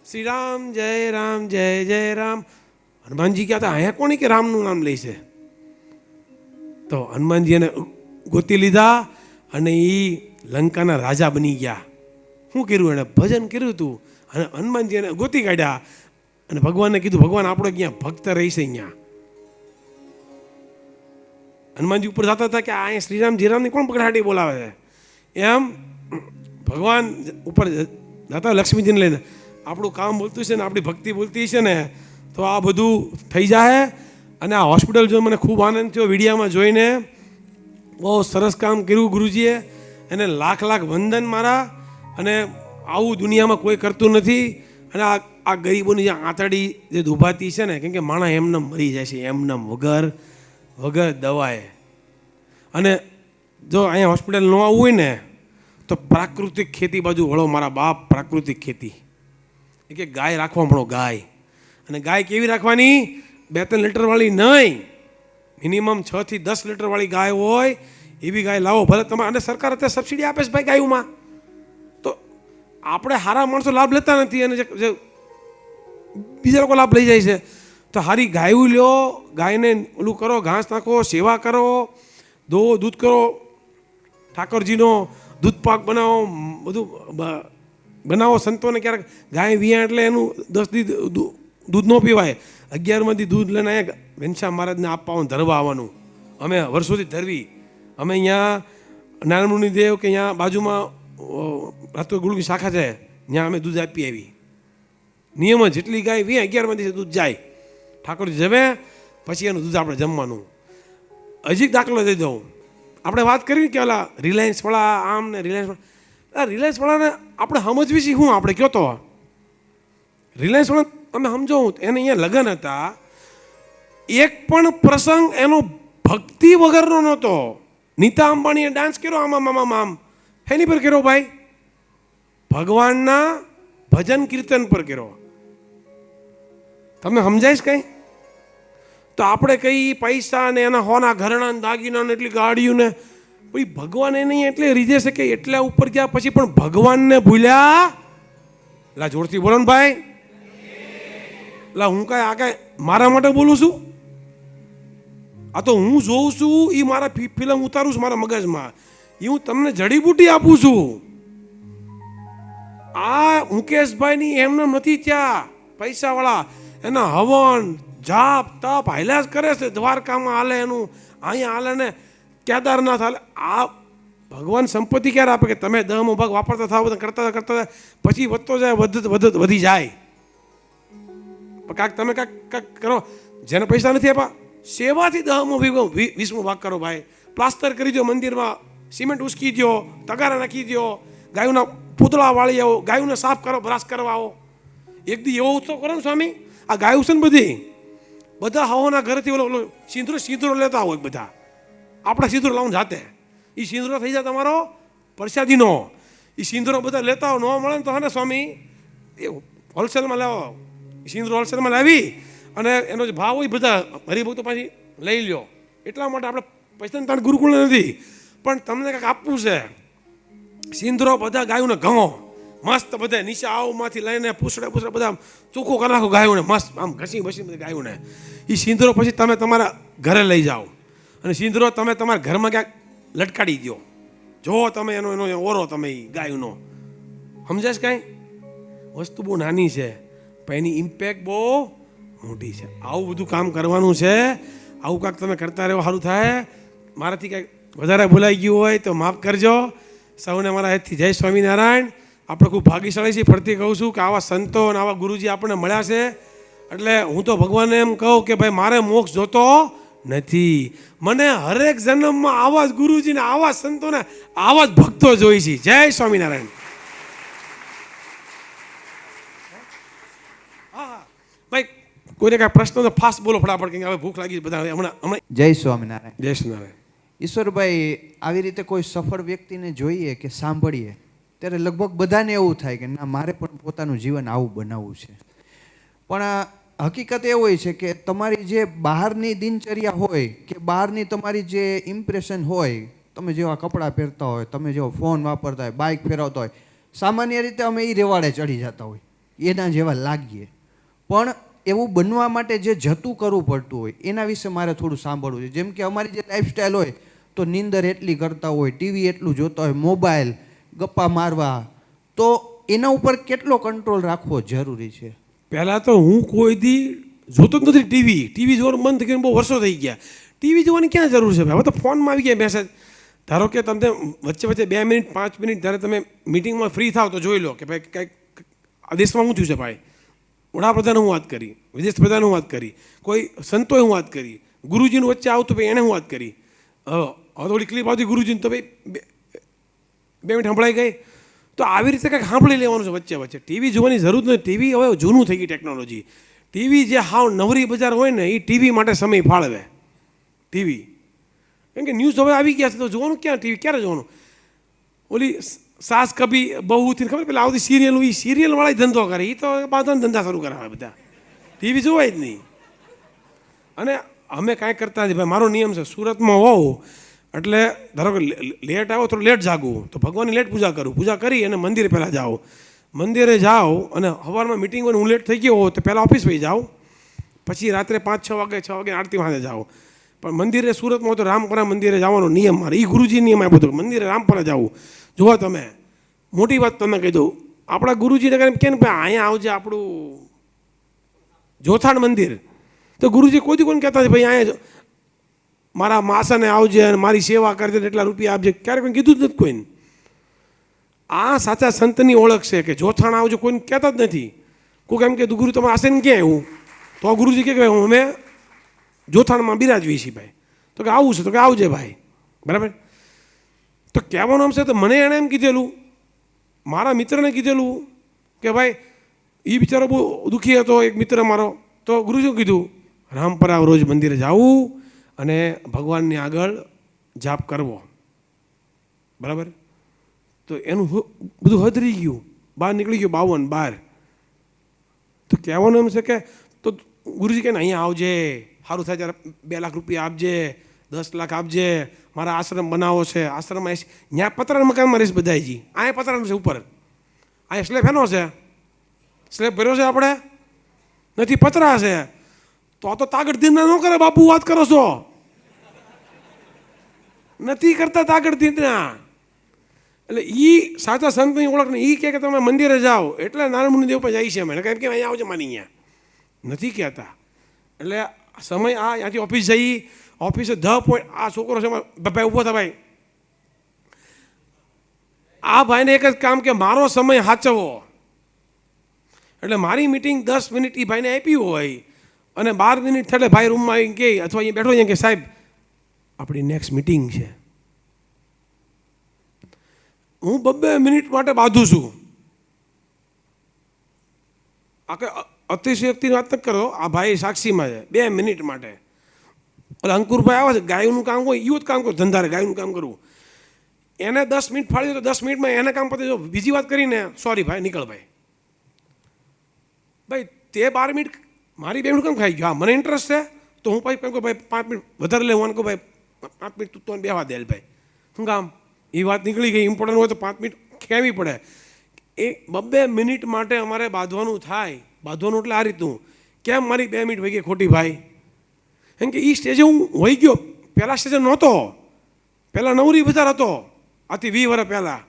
શ્રી રામ જય રામ જય જય રામ. હનુમાનજી ક્યાં હતા? અહીંયા કોની કે રામનું નામ લે છે? તો હનુમાનજી એને ગોતી લીધા અને એ લંકાના રાજા બની ગયા. શું કર્યું એને? ભજન કર્યું હતું. અને હનુમાનજી એને ગોતી કાઢ્યા અને ભગવાનને કીધું, ભગવાન આપણો ક્યાં ભક્ત રહી છે અહીંયા. હનુમાનજી ઉપર જતા હતા કે અહીંયા શ્રીરામ જીરામની કોણ પકડાટી બોલાવે છે? એમ ભગવાન ઉપર જતા લક્ષ્મીજીને લઈને આપણું કામ બોલતું છે ને આપણી ભક્તિ બોલતી છે ને, તો આ બધું થઈ જાય. અને આ હોસ્પિટલ જો મને ખૂબ આનંદ થયો વિડીયામાં જોઈને. બહુ સરસ કામ કર્યું ગુરુજીએ, એને લાખ લાખ વંદન મારા. અને આવું દુનિયામાં કોઈ કરતું નથી. અને આ ગરીબોની જે આંતરડી જે દુભાતી છે ને, કેમ કે માણસ એમને મરી જાય છે, એમને વગર દવાએ. અને જો અહીંયા હોસ્પિટલ ન આવવું હોય ને તો પ્રાકૃતિક ખેતી બાજુ વળો મારા બાપ. પ્રાકૃતિક ખેતી એ કે ગાય રાખવા મળો, ગાય. અને ગાય કેવી રાખવાની? 2-3 લીટરવાળી નહીં, મિનિમમ 6 થી 10 લીટરવાળી ગાય હોય એવી ગાય લાવો. ભલે તમારે, અને સરકાર અત્યારે સબસિડી આપે છે ભાઈ ગાયોમાં. તો આપણે સારા માણસો લાભ લેતા નથી અને જે બીજા લોકો લાભ લઈ જાય છે. તો સારી ગાયું લ્યો, ગાયને ઓલું કરો, ઘાસ નાખો, સેવા કરો, દૂધ કરો, ઠાકોરજીનો દૂધ પાક બનાવો, બધું બનાવો. સંતોને ક્યારેક ગાય વિયા એટલે એનું 10 દી દૂધ ન પીવાય. 11માંથી દૂધ લઈને અહીંયા ઘનશ્યામ મહારાજને આપવાનું, ધરવા આવવાનું. અમે વર્ષોથી ધરવી. અમે અહીંયા નારાયણ દેવ કે અહીંયા બાજુમાં રાતો ગુળની શાખા છે, ત્યાં અમે દૂધ આપી આવી. નિયમ જ, જેટલી ગાય વી 11માંથી દૂધ જાય, ઠાકોરજી જમે પછી એનું દૂધ આપણે જમવાનું. હજી દાખલો દઈ દઉં, આપણે વાત કરી કે ઓલા રિલાયન્સવાળા આમ ને રિલાયન્સવાળાને આપણે સમજવી છીએ શું? આપણે કયો તો રિલાયન્સવાળા તમે સમજો, એને અહીંયા લગ્ન હતા, એક પણ પ્રસંગ એનો ભક્તિ વગરનો નહોતો. નીતા અંબાણીએ ડાન્સ કર્યો આમ હેની પર કર્યો ભાઈ? ભગવાનના ભજન કીર્તન પર કર્યો. તમને સમજાય કઈ? તો આપણે કઈ પૈસા ને એના હોના ઘરણા ને દાગીના ને એટલી ગાડીઓ ને ભાઈ ભગવાન એ નહીં એટલે રીઝે છે કે એટલા ઉપર ગયા પછી પણ ભગવાનને ભૂલ્યા. લા જોરથી બોલો ને ભાઈ. લા હું કાંઈ આ કાંઈ મારા માટે બોલું છું? આ તો હું જોઉં છું એ મારા ફિલ્મ ઉતારું છું મારા મગજમાં, એ હું તમને જડીબુટી આપું છું. આ મુકેશભાઈની એમને નથી ત્યાં પૈસાવાળા, એના હવન જાપ તપ હાલ્યા જ કરે છે. દ્વારકામાં હાલે એનું, અહીંયા હાલે ને કેદારનાથ હાલે. આ ભગવાન સંપત્તિ ક્યારે આપે કે તમે 10મો ભાગ વાપરતા થાવ, કરતા કરતા પછી વધતો જાય, વધી જાય. કાંક તમે કાંક કરો. જેને પૈસા નથી આપ્યા સેવાથી 10મો 20મો ભાગ કરો ભાઈ. પ્લાસ્ટર કરી દો મંદિરમાં, સિમેન્ટ ઉસકી દો, તગારા નાખી દો, ગાયોના પૂતળા વાળી આવો, ગાયોને સાફ કરો, બ્રાશ કરવા આવો. એક દી એવો ઉત્સવ કરો ને સ્વામી. આ ગાયો છે ને બધી બધા હવાના ઘરેથી ઓલો સિંદૂરો લેતા હોય બધા. આપણા સિંદૂરો લાવું જાતે, એ સિંદૂરો થઈ જાય તમારો પ્રસાદીનો. એ સિંદૂરો બધા લેતા હોય, ન મળે ને તો હા ને સ્વામી એ હોલસેલમાં લાવો. સિંદૂરો હોલસેલમાં લાવી અને એનો જે ભાવ હોય બધા હરિભક્તો પાછી લઈ લ્યો. એટલા માટે આપણે પૈસાની તાણ ગુરુકુળ નથી, પણ તમને કાંઈક આપવું છે. સિંદૂરો બધા ગાયોને ઘણો મસ્ત બધા નીચે આવમાંથી લઈને પૂછડે બધા ચોખ્ખો કરી નાખો ગાયોને, મસ્ત આમ ઘસી બસી બધી ગાયોને. એ સિંદૂરો પછી તમે તમારા ઘરે લઈ જાઓ અને સિંદૂરો તમે તમારા ઘરમાં ક્યાંક લટકાડી દો. જો તમે એનો ઓરો તમે એ ગાયોનો. સમજાશ કાંઈ? વસ્તુ બહુ નાની છે પણ એની ઇમ્પેક્ટ બહુ મોટી છે. આવું બધું કામ કરવાનું છે. આવું કાંઈક તમે કરતા રહો, સારું થાય. મારાથી કાંઈક વધારે ભૂલાઈ ગયું હોય તો માફ કરજો. સૌને મારા હેતથી જય સ્વામિનારાયણ. આપણે ખૂબ ભાગ્યશાળી છીએ. ફરતી કહું છું કે આવા સંતો અને આવા ગુરુજી આપણને મળ્યા છે. એટલે હું તો ભગવાનને એમ કહું કે ભાઈ મારે મોક્ષ જોતો નથી, મને હરેક જન્મમાં આવા જ ગુરુજીને, આવા સંતોને, આવા જ ભક્તો જોઈ છે. જય સ્વામિનારાયણ. હા ભાઈ, કોઈને કાંઈ પ્રશ્ન તો ફાસ્ટ બોલો ફટાફટ, કે હવે ભૂખ લાગી બધા. હમણાં જય સ્વામિનારાયણ. જય સ્વામિનારાયણ. ઈશ્વરભાઈ, આવી રીતે કોઈ સફળ વ્યક્તિને જોઈએ કે સાંભળીએ ત્યારે લગભગ બધાને એવું થાય કે ના, મારે પણ પોતાનું જીવન આવું બનાવવું છે. પણ હકીકત એ હોય છે કે તમારી જે બહારની દિનચર્યા હોય કે બહારની તમારી જે ઇમ્પ્રેશન હોય, તમે જેવા કપડાં પહેરતા હોય, તમે જેવો ફોન વાપરતા હોય, બાઇક ફેરવતા હોય, સામાન્ય રીતે અમે એ રેવાડે ચડી જતા હોય, એના જેવા લાગીએ. પણ એવું બનવા માટે જે જતું કરવું પડતું હોય એના વિશે મારે થોડું સાંભળવું છે. જેમ કે અમારી જે લાઈફસ્ટાઈલ હોય તો નીંદર એટલી કરતા હોય, ટીવી એટલું જોતા હોય, મોબાઈલ, ગપ્પા મારવા, તો એના ઉપર કેટલો કંટ્રોલ રાખવો જરૂરી છે? પહેલાં તો હું કોઈ દી જોતો જ નથી ટીવી જોવાનું બંધ થઈ ગયું, બહુ વર્ષો થઈ ગયા. ટીવી જોવાની ક્યાં જરૂર છે? હવે તો ફોનમાં આવી ગયા મેસેજ. ધારો કે તમને વચ્ચે 2 મિનિટ 5 મિનિટ જ્યારે તમે મિટિંગમાં ફ્રી થાવ તો જોઈ લો કે ભાઈ કંઈક આ દેશમાં શું થયું છે. ભાઈ વડાપ્રધાને હું વાત કરી, વિદેશ પ્રધાને હું વાત કરી, કોઈ સંતોએ હું વાત કરી, ગુરુજીનું વચ્ચે આવતું ભાઈ એણે હું વાત કરી. હવે થોડી ક્લિપ આવતી ગુરુજીને તો ભાઈ 2 મિનિટ સંભળાઈ ગઈ. તો આવી રીતે કંઈક સાંભળી લેવાનું છે વચ્ચે. ટીવી જોવાની જરૂર નથી. ટીવી હવે જૂનું થઈ ગઈ ટેકનોલોજી. ટીવી જે હાવ નવરી બજાર હોય ને એ ટીવી માટે સમય ફાળવે. ટીવી કેમ કે ન્યૂઝ હવે આવી ગયા છે તો જોવાનું ક્યાં? ટીવી ક્યારે જોવાનું? ઓલી સાસ કભી બહુ થી ખબર પેલા આવતી સિરિયલ, એ સિરિયલવાળા ધંધો કરે. એ તો બાંધવાનો ધંધા શરૂ કરાવે બધા. ટીવી જોવાય જ નહીં. અને અમે કાંઈ કરતા નથી ભાઈ. મારો નિયમ છે, સુરતમાં હોઉં એટલે ધારો કે લેટ આવો તો લેટ જાગવું, તો ભગવાનની લેટ પૂજા કરું. પૂજા કરી અને મંદિરે પહેલાં જાઓ. મંદિરે જાઓ અને સવારમાં મિટિંગ હોય હું લેટ થઈ ગયો હોઉં તો પહેલાં ઓફિસ વહી જાઓ. પછી રાત્રે 5-6 વાગે આરતી વાંધે જાઓ. પણ મંદિરે સુરતમાં તો રામપરા મંદિરે જવાનો નિયમ મારે. એ ગુરુજી નિયમ આપ્યો હતો મંદિરે રામપરા જવું. જુઓ તમે, મોટી વાત તમે કહી દઉં. આપણા ગુરુજીને કહે ને ભાઈ અહીંયા આવજે આપણું જોથાણ મંદિર, તો ગુરુજી કોઈ દી કોઈને કહેતા ભાઈ અહીંયા મારા માસાને આવજે અને મારી સેવા કરજે, એટલા રૂપિયા આપજે. ક્યારે કોઈ કીધું જ નથી કોઈને. આ સાચા સંતની ઓળખ છે કે જોથાણ આવજો, કોઈને કહેતા જ નથી. કોઈ એમ કે ગુરુ તમારે આશે ને ક્યાં એવું? તો ગુરુજી કહે ભાઈ અમે જોથાણમાં બિરાજવી છીએ ભાઈ. તો કે આવું છે, તો કે આવજે ભાઈ. બરાબર. તો કહેવાનું આમ છે તો મને એણે એમ કીધેલું, મારા મિત્રને કીધેલું કે ભાઈ એ બિચારો બહુ દુઃખી હતો એક મિત્ર મારો. તો ગુરુજીએ કીધું રામપરા રોજ મંદિરે જવું અને ભગવાનની આગળ જાપ કરવો, બરાબર? તો એનું બધું હદરી ગયું, બહાર નીકળી ગયું 52 તો કહેવાનું એમ છે કે તો ગુરુજી કહે ને અહીંયા આવજે, સારું થાય ત્યારે 2 લાખ રૂપિયા આપજે, 10 લાખ આપજે, મારા આશ્રમ બનાવો છે, આશ્રમમાં ત્યાં પતરાના મકાનમાં રહીશ બધાજી, અહીંયા પતરાનું છે ઉપર, અહીંયા સ્લેબ એનો છે, સ્લેબ ભર્યો છે આપણે નથી, પતરા છે, તો આ તો તાગડ ધીરના ન કરે બાપુ, વાત કરો છો? નથી કરતા તાગડ ધીરના. એટલે એ સાચા સંતની ઓળખ ને એ કહે કે તમે મંદિરે જાઓ એટલે નારાયણ મુનિ દેવ પર જાય છે અમે, કેમ કે અહીંયા આવજો માની અહીંયા નથી કહેતા. એટલે સમય આ ત્યાંથી ઓફિસ જઈ, ઓફિસે આ છોકરો છે ભાઈ ઊભો થા ભાઈ, આ ભાઈને એક જ કામ કે મારો સમય સાચવવો. એટલે મારી મિટિંગ 10 મિનિટ એ ભાઈને આપી હોય અને 12 મિનિટ થયેલે ભાઈ રૂમમાં આવીને કહે અથવા અહીંયા બેઠો કે સાહેબ આપણી નેક્સ્ટ મિટિંગ છે, હું 2 મિનિટ માટે બાંધું છું. આ કે અતિશયોક્તિની વાત ન કરો, આ ભાઈ સાક્ષીમાં છે, 2 મિનિટ માટે. એટલે અંકુરભાઈ આવે છે, ગાયનું કામ હોય એવું જ કામ કરું, ધંધારે ગાયનું કામ કરવું, એને 10 મિનિટ ફાળી તો 10 મિનિટમાં એને કામ પતે, જો બીજી વાત કરીને સોરી ભાઈ નીકળ ભાઈ, ભાઈ તે 12 મિનિટ મારી 2 મિનિટ કેમ ખાઈ ગયો? હા મને ઇન્ટરેસ્ટ છે તો હું ભાઈ કહું ભાઈ 5 મિનિટ વધારે લેવું, કહું ભાઈ 5 મિનિટ તું તો બેવા દે ભાઈ, શું કામ? એ વાત નીકળી ગઈ, ઇમ્પોર્ટન્ટ હોય તો 5 મિનિટ કહેવી પડે. એ 2 મિનિટ માટે અમારે બાંધવાનું થાય. બાંધવાનું એટલે આ રીતનું, કેમ મારી 2 મિનિટ વહી ગઈ ખોટી ભાઈ? કેમ કે એ સ્ટેજે હું વહી ગયો, પહેલાં સ્ટેજે નહોતો, પહેલાં નવરી બજાર હતો, આથી 20 વર્ષ પહેલાં.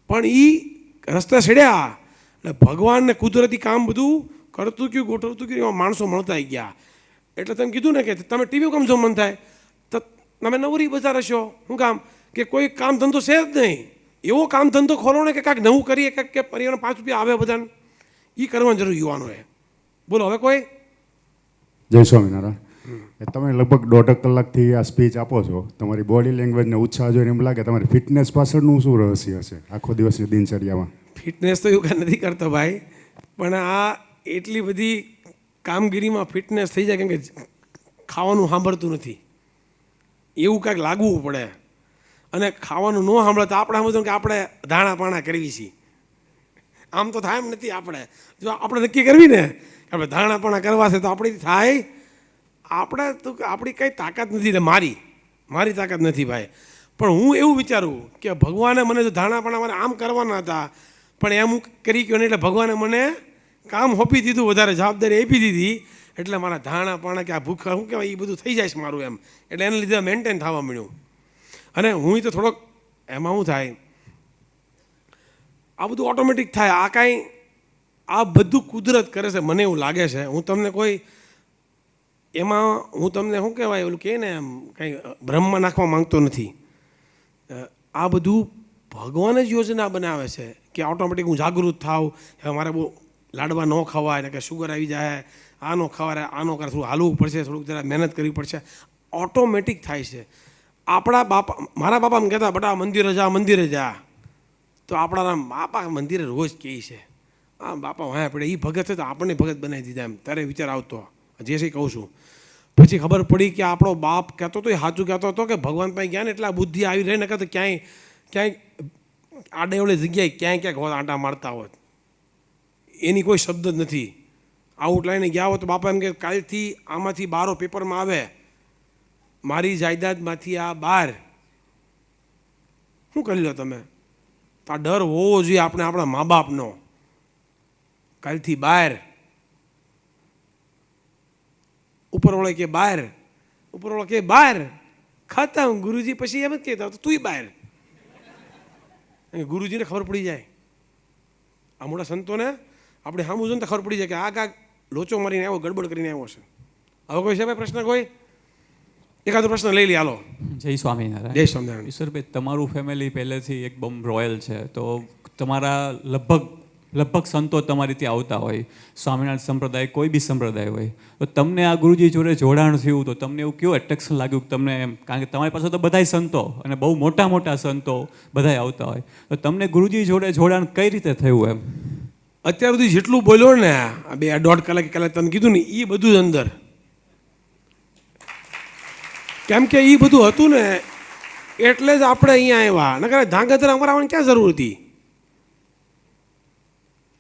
પણ એ રસ્તે ચડ્યા એટલે ભગવાનને કુદરતી કામ બધું કરતું ગયું, ગોઠવતું ગયું, એમાં માણસો મળતા ગયા. એટલે તમે કીધું ને કે તમે ટીવી કેમ જો મન થાય તો તમે નવરી બજાર હશો, શું કામ? કે કોઈ કામ ધંધો છે જ નહીં, એવો કામ ધંધો ખોલો ને કે કાંઈક નવું કરીએ, કાંઈક કે પરિવારને 5 રૂપિયા આવે બધાને, એ કરવાની જરૂર યુવાનોએ. બોલો હવે કોઈ? જય સ્વામિનારાયણ. તમે લગભગ 1.5 કલાકથી આ સ્પીચ આપો છો, તમારી બોડી લેંગ્વેજને ઉત્સાહ જોઈને એમ લાગે તમારી ફિટનેસ પાછળનું શું રહસ્ય હશે આખો દિવસની દિનચર્યામાં? ફિટનેસ તો એવું કાંઈ નથી કરતો ભાઈ, પણ આ એટલી બધી કામગીરીમાં ફિટનેસ થઈ જાય કેમ કે ખાવાનું સાંભળતું નથી, એવું કાંઈક લાગવું પડે. અને ખાવાનું ન સાંભળે તો આપણે સમજો કે આપણે ધાણા પાણા કરવી છીએ, આમ તો થાય એમ નથી. આપણે જો આપણે નક્કી કરવી ને કે આપણે ધાણા પાણા કરવા છે તો આપણી થાય, આપણે તો આપણી કંઈ તાકાત નથી. એટલે મારી તાકાત નથી ભાઈ. પણ હું એવું વિચારું કે ભગવાને મને જો ધાણા પાણા મારે આમ કરવાના હતા પણ એમ હું કરી ગયો ને એટલે ભગવાને મને કામ સોંપી દીધું, વધારે જવાબદારી આપી દીધી, એટલે મારા ધાણા પાણા કે આ ભૂખ શું કહેવાય એ બધું થઈ જાય છે મારું એમ. એટલે એને લીધે મેન્ટેન થવા મળ્યું. અને હું તો થોડોક એમાં શું થાય, આ બધું ઓટોમેટિક થાય, આ કાંઈ આ બધું કુદરત કરે છે મને એવું લાગે છે. હું તમને કોઈ એમાં હું તમને શું કહેવાય ઓલું કહે ને એમ કંઈ ભ્રમમાં નાખવા માંગતો નથી. આ બધું ભગવાન જ યોજના બનાવે છે કે ઓટોમેટિક હું જાગૃત થાવ, મારે બહુ લાડવા ન ખવાય ને કે શુગર આવી જાય, આ ન ખવાય, આ ન કરે, થોડું હાલવું પડશે, થોડુંક જરા મહેનત કરવી પડશે, ઓટોમેટિક થાય છે. આપણા બાપા, મારા બાપા એમ કહેતા બટા મંદિરે જા, તો આપણા બાપા મંદિરે રોજ કહે છે, આ બાપા વાંહે પડે, એ ભગત છે તો આપણને ભગત બનાવી દીધા, એમ ત્યારે વિચાર આવતો, જે કંઈ કહું છું. પછી ખબર પડી કે આપણો બાપ કહેતો હતો એ સાચું કહેતો હતો કે ભગવાન પાસે ગયા ને એટલે આ બુદ્ધિ આવી રહે ને કે ક્યાંય આડેવડે જગ્યાએ ક્યાંક હોત આંટા મારતા હોત, એની કોઈ શબ્દ જ નથી. આઉટલાઈને ગયા હોત તો બાપા એમ કે કાલથી આમાંથી 12 પેપરમાં આવે, મારી જાયદાદમાંથી આ 12 શું કરી લો તમે? તો આ ડર હોવો જોઈએ આપણે આપણા મા બાપનો, કાલથી 12 ઉપરવાળો કે 12, ઉપરવાળો કે 12 ખતમ. ગુરુજી પછી એમ જ કહેતા તો તુંય 12. ગુરુજીને ખબર પડી જાય, આ મોટા સંતોને આપણે સામું જોઈને તો ખબર પડી જાય કે આ કાંક લોચો મારીને આવ્યો, ગડબડ કરીને આવ્યો છે. હવે કોઈ છે ભાઈ પ્રશ્ન? કોઈ એકાદો પ્રશ્ન લઈ લે, હાલો. જય સ્વામિનારાયણ. જય સ્વામિનારાયણ. ઈશ્વરભાઈ, તમારું ફેમિલી પહેલેથી એક બમ રોયલ છે, તો તમારા લગભગ સંતો તમારી ત્યાં આવતા હોય, સ્વામિનારાયણ સંપ્રદાય કોઈ બી સંપ્રદાય હોય, તો તમને આ ગુરુજી જોડે જોડાણ થયું તો તમને એવું કેવું એટ્રેક્શન લાગ્યું કે તમને એમ? કારણ કે તમારી પાસે તો બધાય સંતો અને બહુ મોટા મોટા સંતો બધાય આવતા હોય, તો તમને ગુરુજી જોડે જોડાણ કઈ રીતે થયું એમ? અત્યાર સુધી જેટલું બોલ્યો ને આ 2.5 કલાક તમે કીધું ને એ બધું જ અંદર કેમ કે એ બધું હતું ને એટલે જ આપણે અહીંયા આવ્યા, નકર ધાંગધ્રા અમારે આવવાની ક્યાં જરૂર હતી?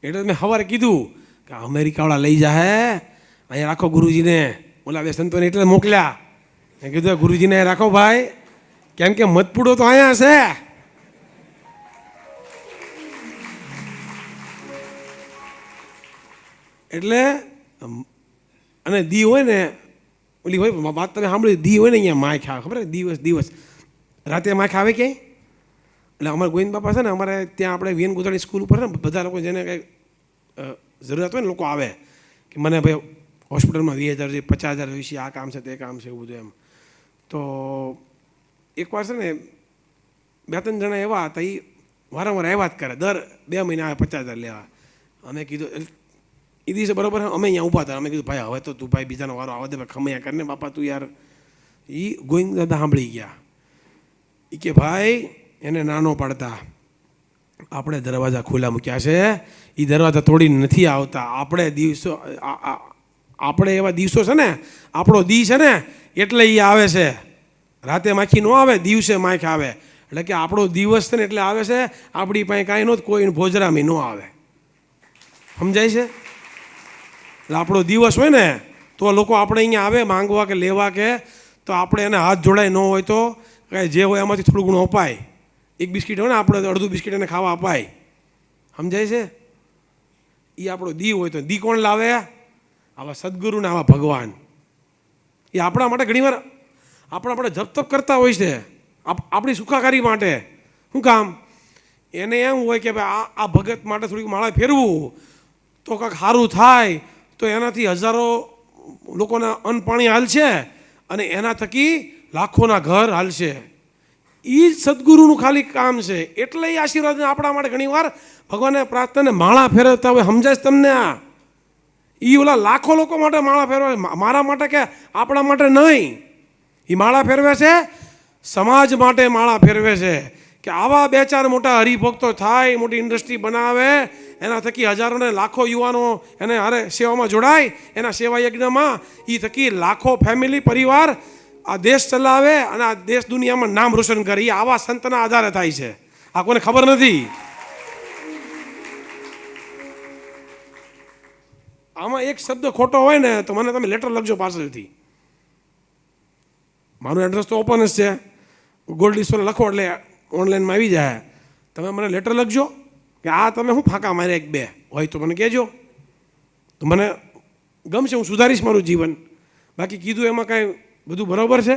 એટલે મેં સવારે કીધું કે અમેરિકાવાળા લઈ જાય અહીંયા રાખો ગુરુજીને, ઓલા બે સંતોને એટલે મોકલ્યા. મેં કીધું ગુરુજીને રાખો ભાઈ, કેમ કે મતપૂડો તો અહીંયા છે. એટલે અને દી હોય ને ઓલી હોય વાત તમે સાંભળી, દી હોય ને અહીંયા માખ આવે, ખબર દિવસ દિવસ રાતે માખ આવે ક્યાંય. એટલે અમારા ગોવિંદ બાપા છે ને, અમારે ત્યાં આપણે વીએન ગોધાણી સ્કૂલ ઉપર છે ને, બધા લોકો જેને કંઈ જરૂરિયાત હોય ને લોકો આવે કે મને ભાઈ હોસ્પિટલમાં 20,000 છે, 50,000 જોઈએ, આ કામ છે તે કામ છે, એવું બધું એમ. તો એકવાર છે ને 2-3 જણા એવા હતા, એ વારંવાર આવ્યા જ કરે, દર 2 મહિને આવે 50,000 લેવા. અમે કીધું એ દિવસે બરાબર અમે અહીંયા ઊભા હતા, અમે કીધું ભાઈ હવે તો તું ભાઈ બીજાનો વારો આવે દે, ભાઈ ખમૈયા કરીને બાપા તું યાર. એ ગોવિંદ દાદા સાંભળી ગયા. એ કે ભાઈ એને નાનો પાડતા આપણે દરવાજા ખુલ્લા મૂક્યા છે, એ દરવાજા તોડીને નથી આવતા. આપણે એવા દિવસો છે ને, આપણો દી છે ને એટલે એ આવે છે. રાતે માખી ન આવે, દિવસે માખ આવે. એટલે કે આપણો દિવસ છે ને એટલે આવે છે. આપણી પાસે કાંઈ નહોતું, કોઈ ભોજરામી ન આવે. સમજાય છે? એટલે આપણો દિવસ હોય ને તો લોકો આપણે અહીંયા આવે માંગવા કે લેવા કે, તો આપણે એને હાથ જોડાય ન હોય તો કાંઈ જે હોય એમાંથી થોડું ઘણું અપાય. એક બિસ્કિટ હોય ને આપણે તો અડધું બિસ્કિટ એને ખાવા અપાય. સમજાય છે? એ આપણો દી હોય તો દી કોણ લાવે? આવા સદગુરુ ને આવા ભગવાન. એ આપણા માટે ઘણીવાર આપણા માટે જપ તપ કરતા હોય છે, આપણી સુખાકારી માટે. શું કામ? એને એમ હોય કે ભાઈ આ ભગત માટે થોડીક માળા ફેરવું તો કાંઈક સારું થાય, તો એનાથી હજારો લોકોના અન્ન પાણી હાલશે અને એના થકી લાખોના ઘર હાલશે. એ જ સદગુરુનું ખાલી કામ છે. એટલે એ આશીર્વાદ આપણા માટે ઘણીવાર ભગવાનને પ્રાર્થનાને માળા ફેરવતા હોય. સમજાય તમને? આ એ ઓલા લાખો લોકો માટે માળા ફેરવે, મારા માટે કે આપણા માટે નહીં. એ માળા ફેરવે છે, સમાજ માટે માળા ફેરવે છે કે આવા 2-4 મોટા હરિભક્તો થાય, મોટી ઇન્ડસ્ટ્રી બનાવે, એના થકી હજારો ને લાખો યુવાનો એને હારે સેવામાં જોડાય, એના સેવા યજ્ઞમાં. એ થકી લાખો ફેમિલી પરિવાર આ દેશ ચલાવે અને આ દેશ દુનિયામાં નામ રોશન કરે. એ આવા સંતના આધારે થાય છે. આ કોઈને ખબર નથી. આમાં એક શબ્દ ખોટો હોય ને તો મને તમે લેટર લખજો પાછળથી. મારું એડ્રેસ તો ઓપન જ છે, ગોલ્ડ ઈશ્વર લખો એટલે ઓનલાઈનમાં આવી જાય. તમે મને લેટર લખજો કે આ તમે શું ફાંકા મારે 1-2 હોય તો મને કહેજો, તો મને ગમશે, હું સુધારીશ મારું જીવન. બાકી કીધું એમાં કાંઈ બધું બરાબર છે.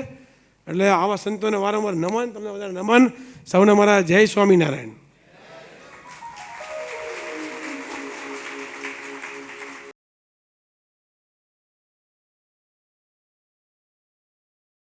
એટલે આવા સંતોને વારંવાર નમન, તમને બધા નમન. સૌને મારા જય સ્વામિનારાયણ.